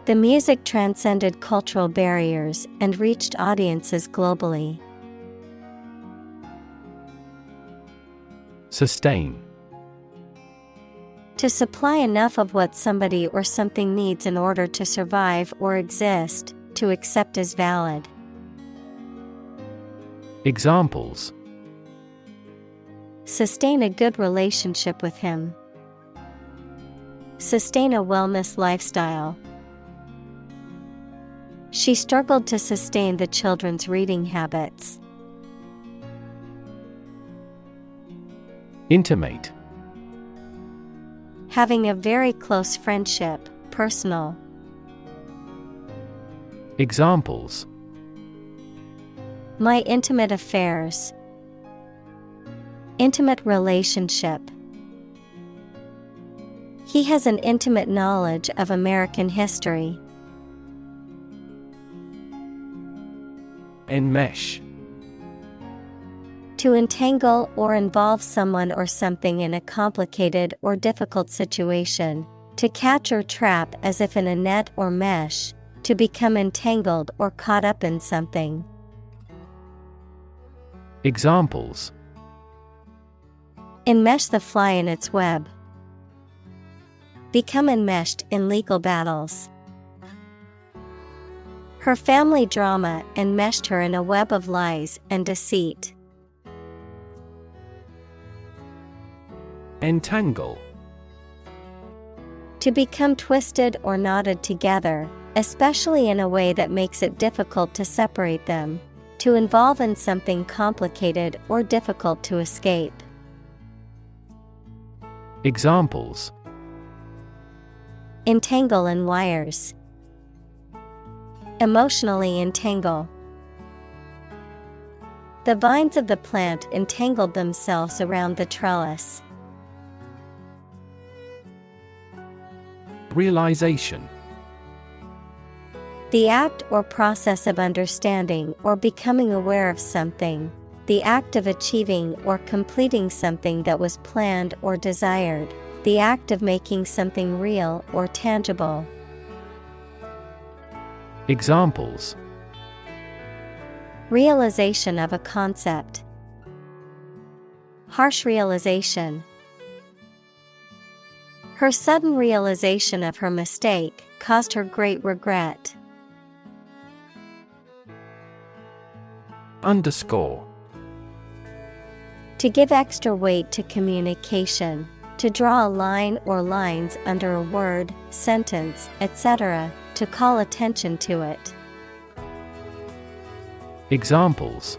The music transcended cultural barriers and reached audiences globally. Sustain. To supply enough of what somebody or something needs in order to survive or exist, to accept as valid. Examples: Sustain a good relationship with him. Sustain a wellness lifestyle. She struggled to sustain the children's reading habits. Intimate. Having a very close friendship, personal. Examples: My intimate affairs. Intimate relationship. He has an intimate knowledge of American history. Enmesh. To entangle or involve someone or something in a complicated or difficult situation. To catch or trap as if in a net or mesh. To become entangled or caught up in something. Examples: Enmesh the fly in its web. Become enmeshed in legal battles. Her family drama enmeshed her in a web of lies and deceit. Entangle. To become twisted or knotted together, especially in a way that makes it difficult to separate them. To involve in something complicated or difficult to escape. Examples: Entangle in wires. Emotionally entangle. The vines of the plant entangled themselves around the trellis. Realization. The act or process of understanding or becoming aware of something. The act of achieving or completing something that was planned or desired. The act of making something real or tangible. Examples: Realization of a concept. Harsh realization. Her sudden realization of her mistake caused her great regret. Underscore. To give extra weight to communication, to draw a line or lines under a word, sentence, etc., to call attention to it. Examples: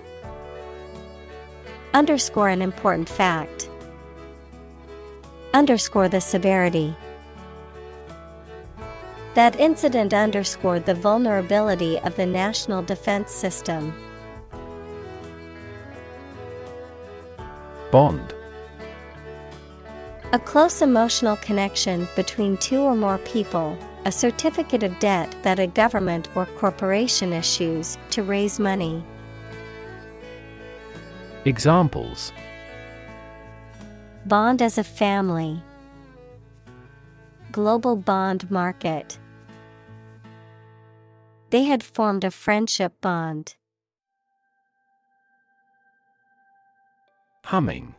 Underscore an important fact. Underscore the severity. That incident underscored the vulnerability of the national defense system. Bond. A close emotional connection between two or more people, a certificate of debt that a government or corporation issues to raise money. Examples: Bond as a family. Global bond market. They had formed a friendship bond. Humming.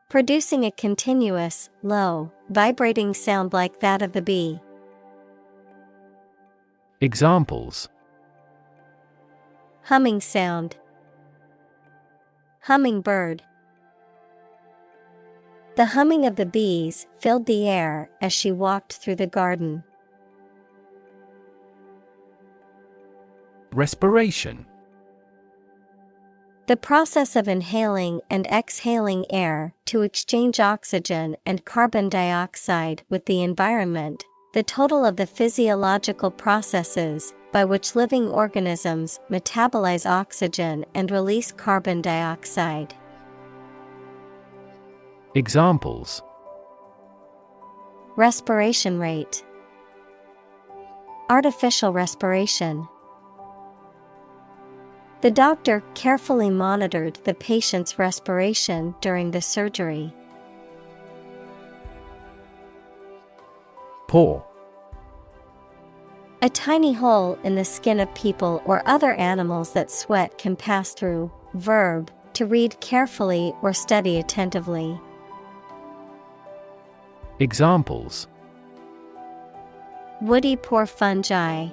Producing a continuous, low, vibrating sound like that of the bee. Examples: Humming sound. Hummingbird. The humming of the bees filled the air as she walked through the garden. Respiration. The process of inhaling and exhaling air to exchange oxygen and carbon dioxide with the environment, the total of the physiological processes by which living organisms metabolize oxygen and release carbon dioxide. Examples: Respiration rate. Artificial respiration. The doctor carefully monitored the patient's respiration during the surgery. Pore. A tiny hole in the skin of people or other animals that sweat can pass through. Verb, to read carefully or study attentively. Examples: Woody pore fungi.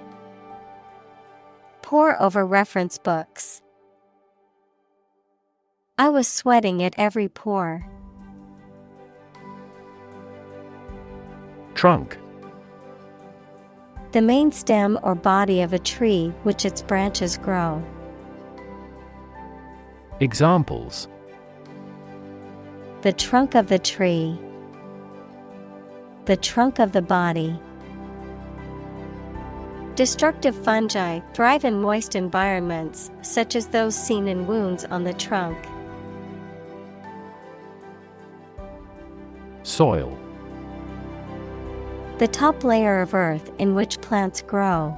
Pore over reference books. I was sweating at every pore. Trunk. The main stem or body of a tree which its branches grow. Examples: The trunk of the tree. The trunk of the body. Destructive fungi thrive in moist environments, such as those seen in wounds on the trunk. Soil. The top layer of earth in which plants grow.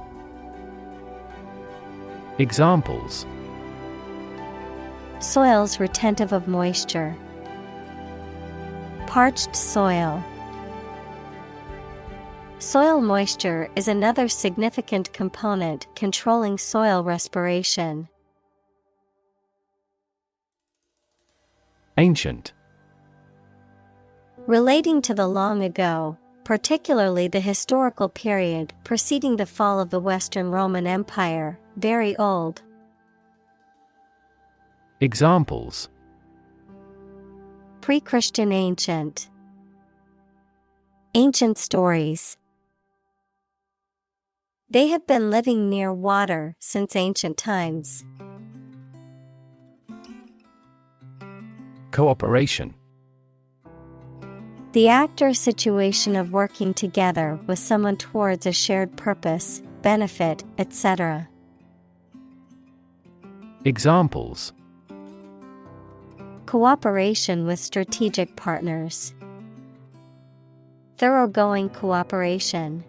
Examples: Soils retentive of moisture. Parched soil. Soil moisture is another significant component controlling soil respiration. Ancient. Relating to the long ago, particularly the historical period preceding the fall of the Western Roman Empire, very old. Examples: Pre-Christian ancient. Ancient stories. They have been living near water since ancient times. Cooperation. The act or situation of working together with someone towards a shared purpose, benefit, etc. Examples: Cooperation with strategic partners. Thoroughgoing cooperation.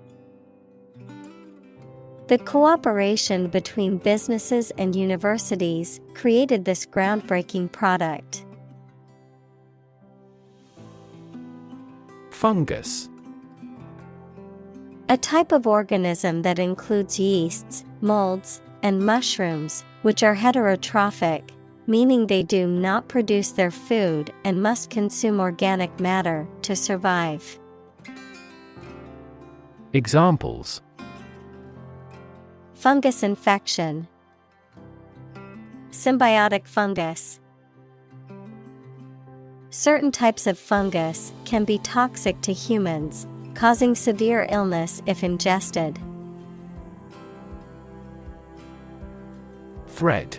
The cooperation between businesses and universities created this groundbreaking product. Fungus. A type of organism that includes yeasts, molds, and mushrooms, which are heterotrophic, meaning they do not produce their food and must consume organic matter to survive. Examples: Fungus infection, symbiotic fungus. Certain types of fungus can be toxic to humans, causing severe illness if ingested. Thread.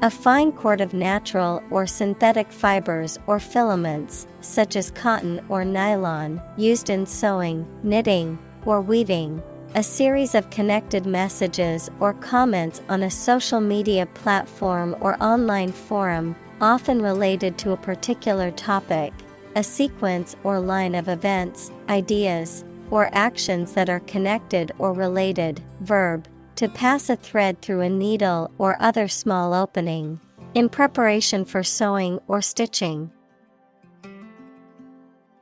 A fine cord of natural or synthetic fibers or filaments, such as cotton or nylon, used in sewing, knitting, or weaving. A series of connected messages or comments on a social media platform or online forum, often related to a particular topic. A sequence or line of events, ideas, or actions that are connected or related. Verb: to pass a thread through a needle or other small opening, in preparation for sewing or stitching.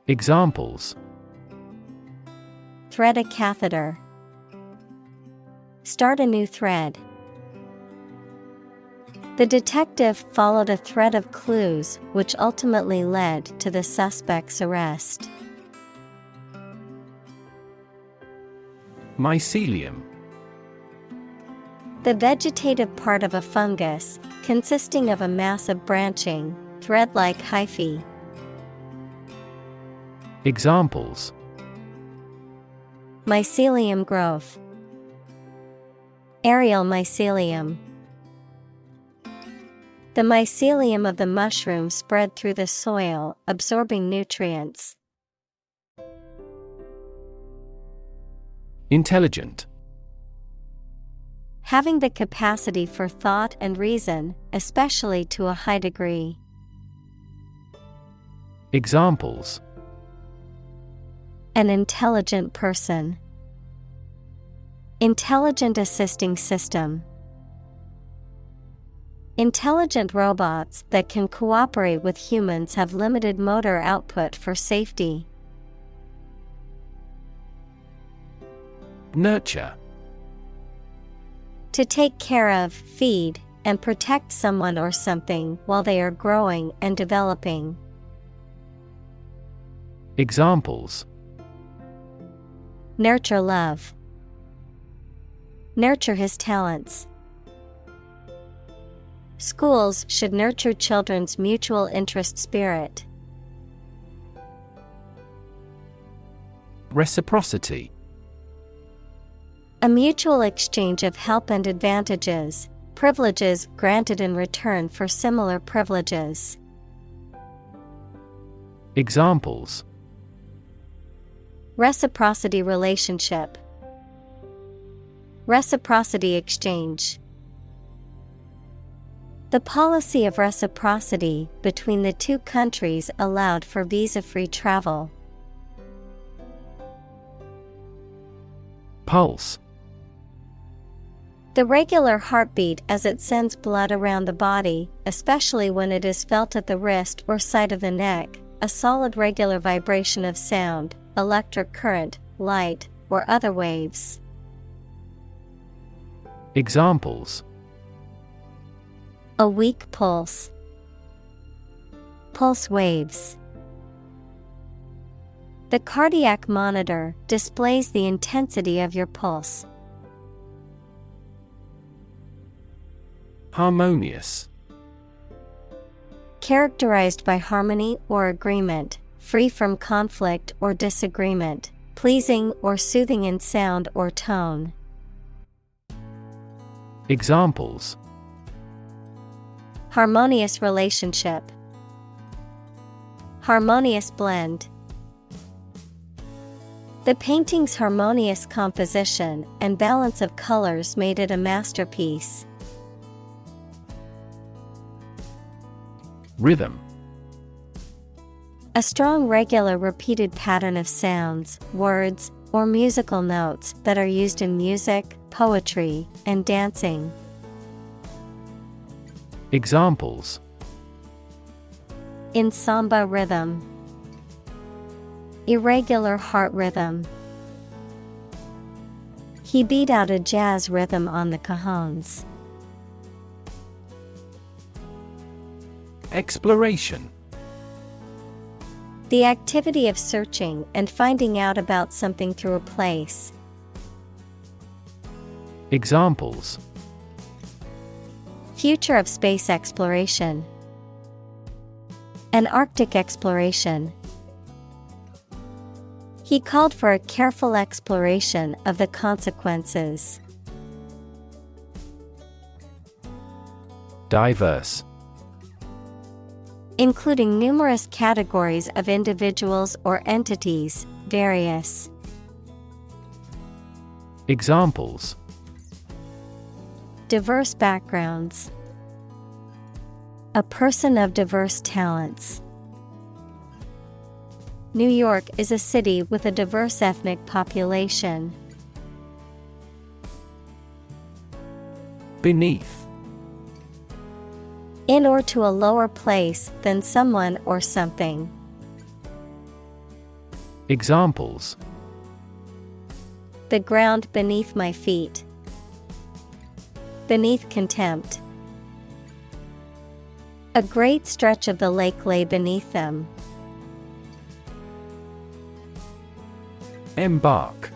Examples: Thread a catheter. Start a new thread. The detective followed a thread of clues which ultimately led to the suspect's arrest. Mycelium. The vegetative part of a fungus, consisting of a mass of branching, thread-like hyphae. Examples: Mycelium growth. Aerial mycelium. The mycelium of the mushroom spread through the soil, absorbing nutrients. Intelligent. Having the capacity for thought and reason, especially to a high degree. Examples: An intelligent person. Intelligent assisting system. Intelligent robots that can cooperate with humans have limited motor output for safety. Nurture. To take care of, feed, and protect someone or something while they are growing and developing. Examples: Nurture love. Nurture his talents. Schools should nurture children's mutual interest spirit. Reciprocity. A mutual exchange of help and advantages, privileges granted in return for similar privileges. Examples: Reciprocity relationship. Reciprocity exchange. The policy of reciprocity between the two countries allowed for visa-free travel. Pulse. The regular heartbeat as it sends blood around the body, especially when it is felt at the wrist or side of the neck, a solid regular vibration of sound, electric current, light, or other waves. Examples: A weak pulse. Pulse waves. The cardiac monitor displays the intensity of your pulse. Harmonious. Characterized by harmony or agreement, free from conflict or disagreement, pleasing or soothing in sound or tone. Examples: Harmonious relationship. Harmonious blend. The painting's harmonious composition and balance of colors made it a masterpiece. Rhythm. A strong regular repeated pattern of sounds, words, or musical notes that are used in music, poetry, and dancing. Examples: In samba rhythm. Irregular heart rhythm. He beat out a jazz rhythm on the cajones. Exploration. The activity of searching and finding out about something through a place. Examples: Future of space exploration. An Arctic exploration. He called for a careful exploration of the consequences. Diverse. Including numerous categories of individuals or entities, various. Examples: Diverse backgrounds. A person of diverse talents. New York is a city with a diverse ethnic population. Beneath. In or to a lower place than someone or something. Examples: The ground beneath my feet. Beneath contempt. A great stretch of the lake lay beneath them. Embark.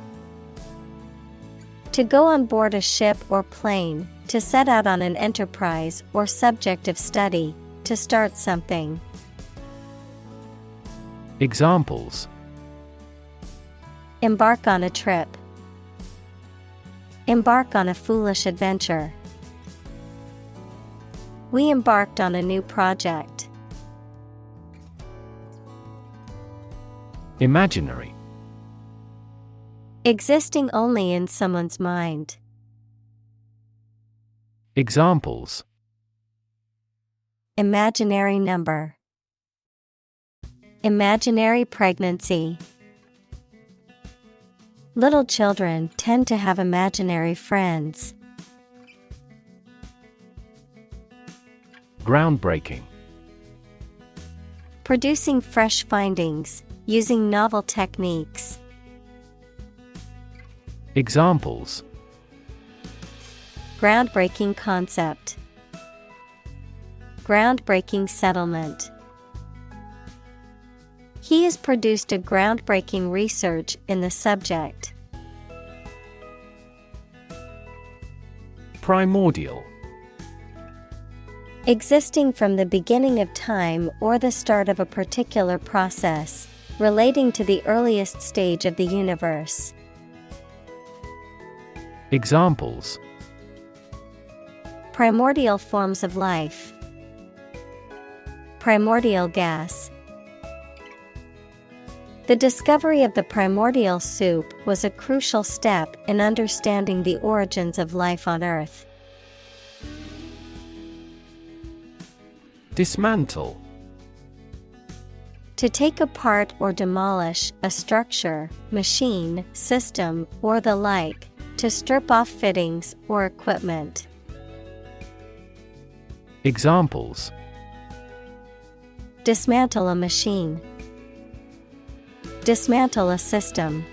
To go on board a ship or plane, to set out on an enterprise or subject of study, to start something. Examples: Embark on a trip. Embark on a foolish adventure. We embarked on a new project. Imaginary. Existing only in someone's mind. Examples: Imaginary number. Imaginary pregnancy. Little children tend to have imaginary friends. Groundbreaking. Producing fresh findings, using novel techniques. Examples: Groundbreaking concept. Groundbreaking settlement. He has produced a groundbreaking research in the subject. Primordial. Existing from the beginning of time or the start of a particular process, relating to the earliest stage of the universe. Examples: Primordial forms of life. Primordial gas. The discovery of the primordial soup was a crucial step in understanding the origins of life on Earth. Dismantle. To take apart or demolish a structure, machine, system, or the like, to strip off fittings or equipment. Examples: Dismantle a machine. Dismantle a system.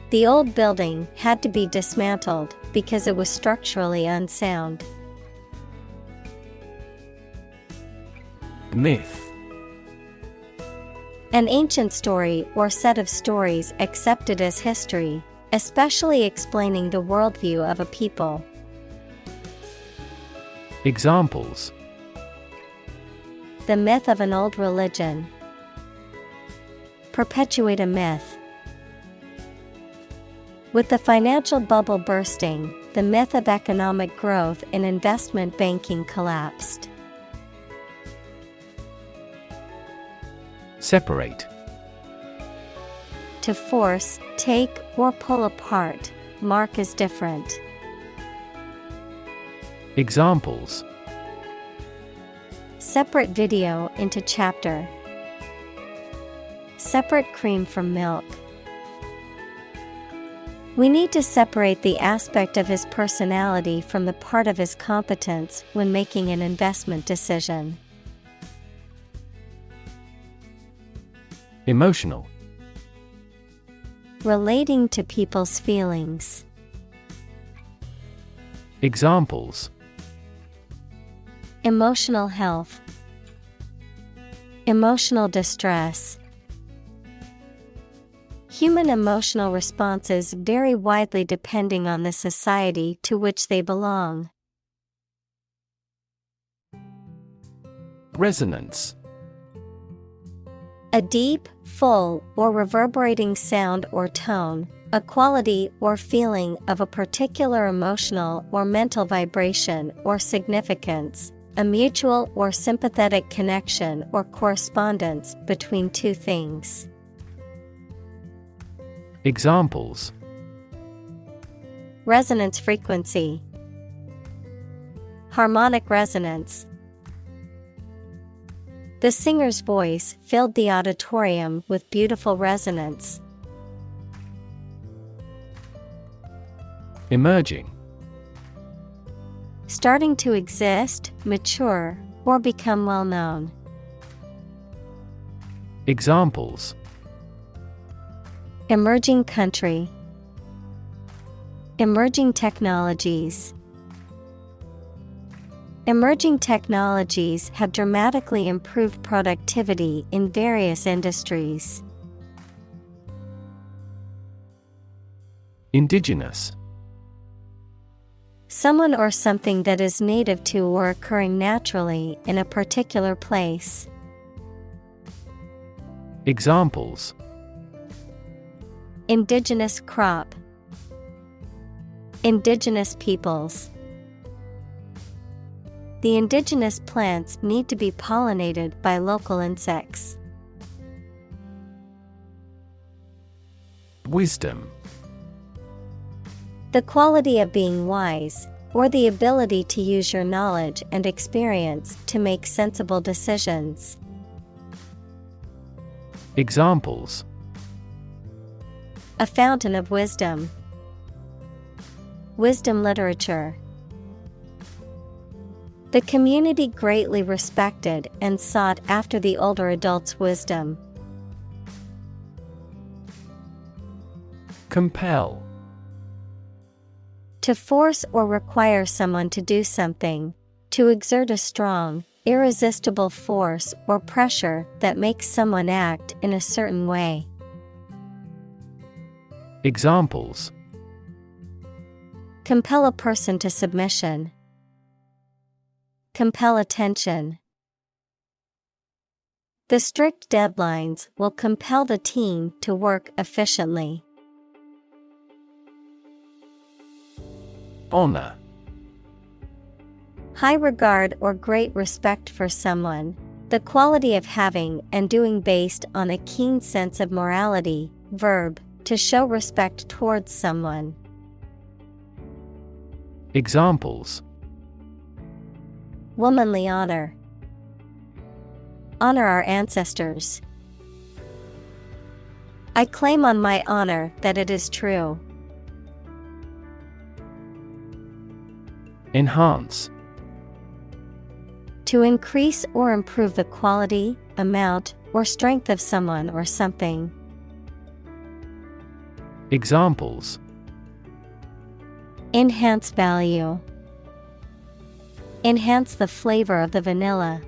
The old building had to be dismantled because it was structurally unsound. Myth. An ancient story or set of stories accepted as history, especially explaining the worldview of a people. Examples: The myth of an old religion. Perpetuate a myth. With the financial bubble bursting, the myth of economic growth in investment banking collapsed. Separate. To force, take, or pull apart, mark as different. Examples: Separate video into chapter. Separate cream from milk. We need to separate the aspect of his personality from the part of his competence when making an investment decision. Emotional. Relating to people's feelings. Examples: Emotional health. Emotional distress. Human emotional responses vary widely depending on the society to which they belong. Resonance. A deep, full, or reverberating sound or tone, a quality or feeling of a particular emotional or mental vibration or significance, a mutual or sympathetic connection or correspondence between two things. Examples: Resonance frequency. Harmonic resonance. The singer's voice filled the auditorium with beautiful resonance. Emerging. Starting to exist, mature, or become well known. Examples: Emerging country. Emerging technologies. Emerging technologies have dramatically improved productivity in various industries. Indigenous. Someone or something that is native to or occurring naturally in a particular place. Examples: Indigenous crop. Indigenous peoples. The indigenous plants need to be pollinated by local insects. Wisdom. The quality of being wise, or the ability to use your knowledge and experience to make sensible decisions. Examples: A fountain of wisdom. Wisdom literature. The community greatly respected and sought after the older adult's wisdom. Compel. To force or require someone to do something, to exert a strong, irresistible force or pressure that makes someone act in a certain way. Examples: Compel a person to submission. Compel attention. The strict deadlines will compel the team to work efficiently. Honor. High regard or great respect for someone, the quality of having and doing based on a keen sense of morality. Verb, to show respect towards someone. Examples: Womanly honor. Honor our ancestors. I claim on my honor that it is true. Enhance. To increase or improve the quality, amount, or strength of someone or something. Examples: Enhance value. Enhance the flavor of the vanilla.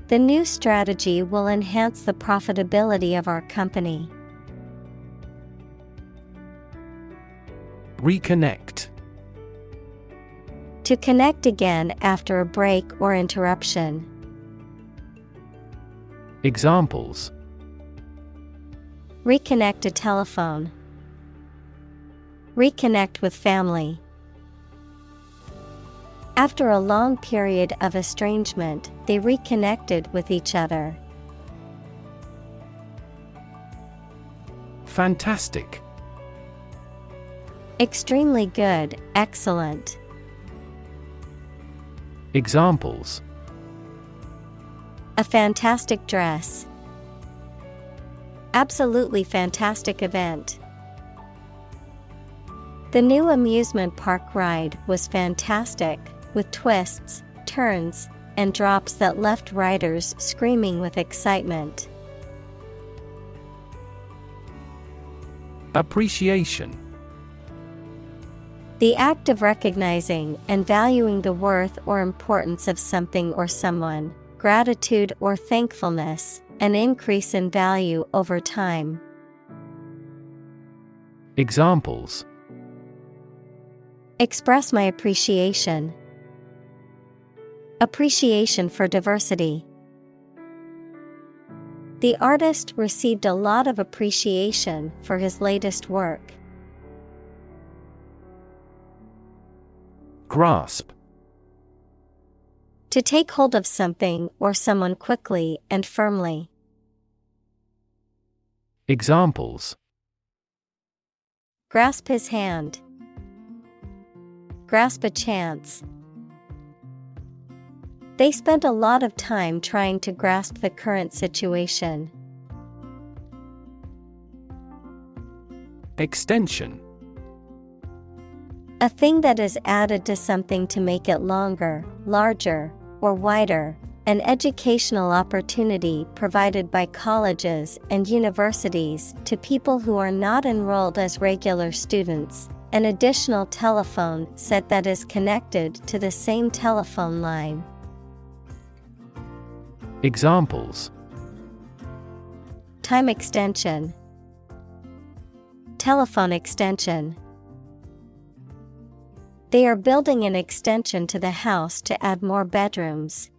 The new strategy will enhance the profitability of our company. Reconnect. To connect again after a break or interruption. Examples: Reconnect a telephone. Reconnect with family. After a long period of estrangement, they reconnected with each other. Fantastic. Extremely good, excellent. Examples: A fantastic dress. Absolutely fantastic event. The new amusement park ride was fantastic, with twists, turns, and drops that left riders screaming with excitement. Appreciation. The act of recognizing and valuing the worth or importance of something or someone, gratitude or thankfulness, an increase in value over time. Examples: Express my appreciation. Appreciation for diversity. The artist received a lot of appreciation for his latest work. Grasp. To take hold of something or someone quickly and firmly. Examples: Grasp his hand. Grasp a chance. They spent a lot of time trying to grasp the current situation. Extension. A thing that is added to something to make it longer, larger, or wider. An educational opportunity provided by colleges and universities to people who are not enrolled as regular students. An additional telephone set that is connected to the same telephone line. Examples: Time extension. Telephone extension. They are building an extension to the house to add more bedrooms.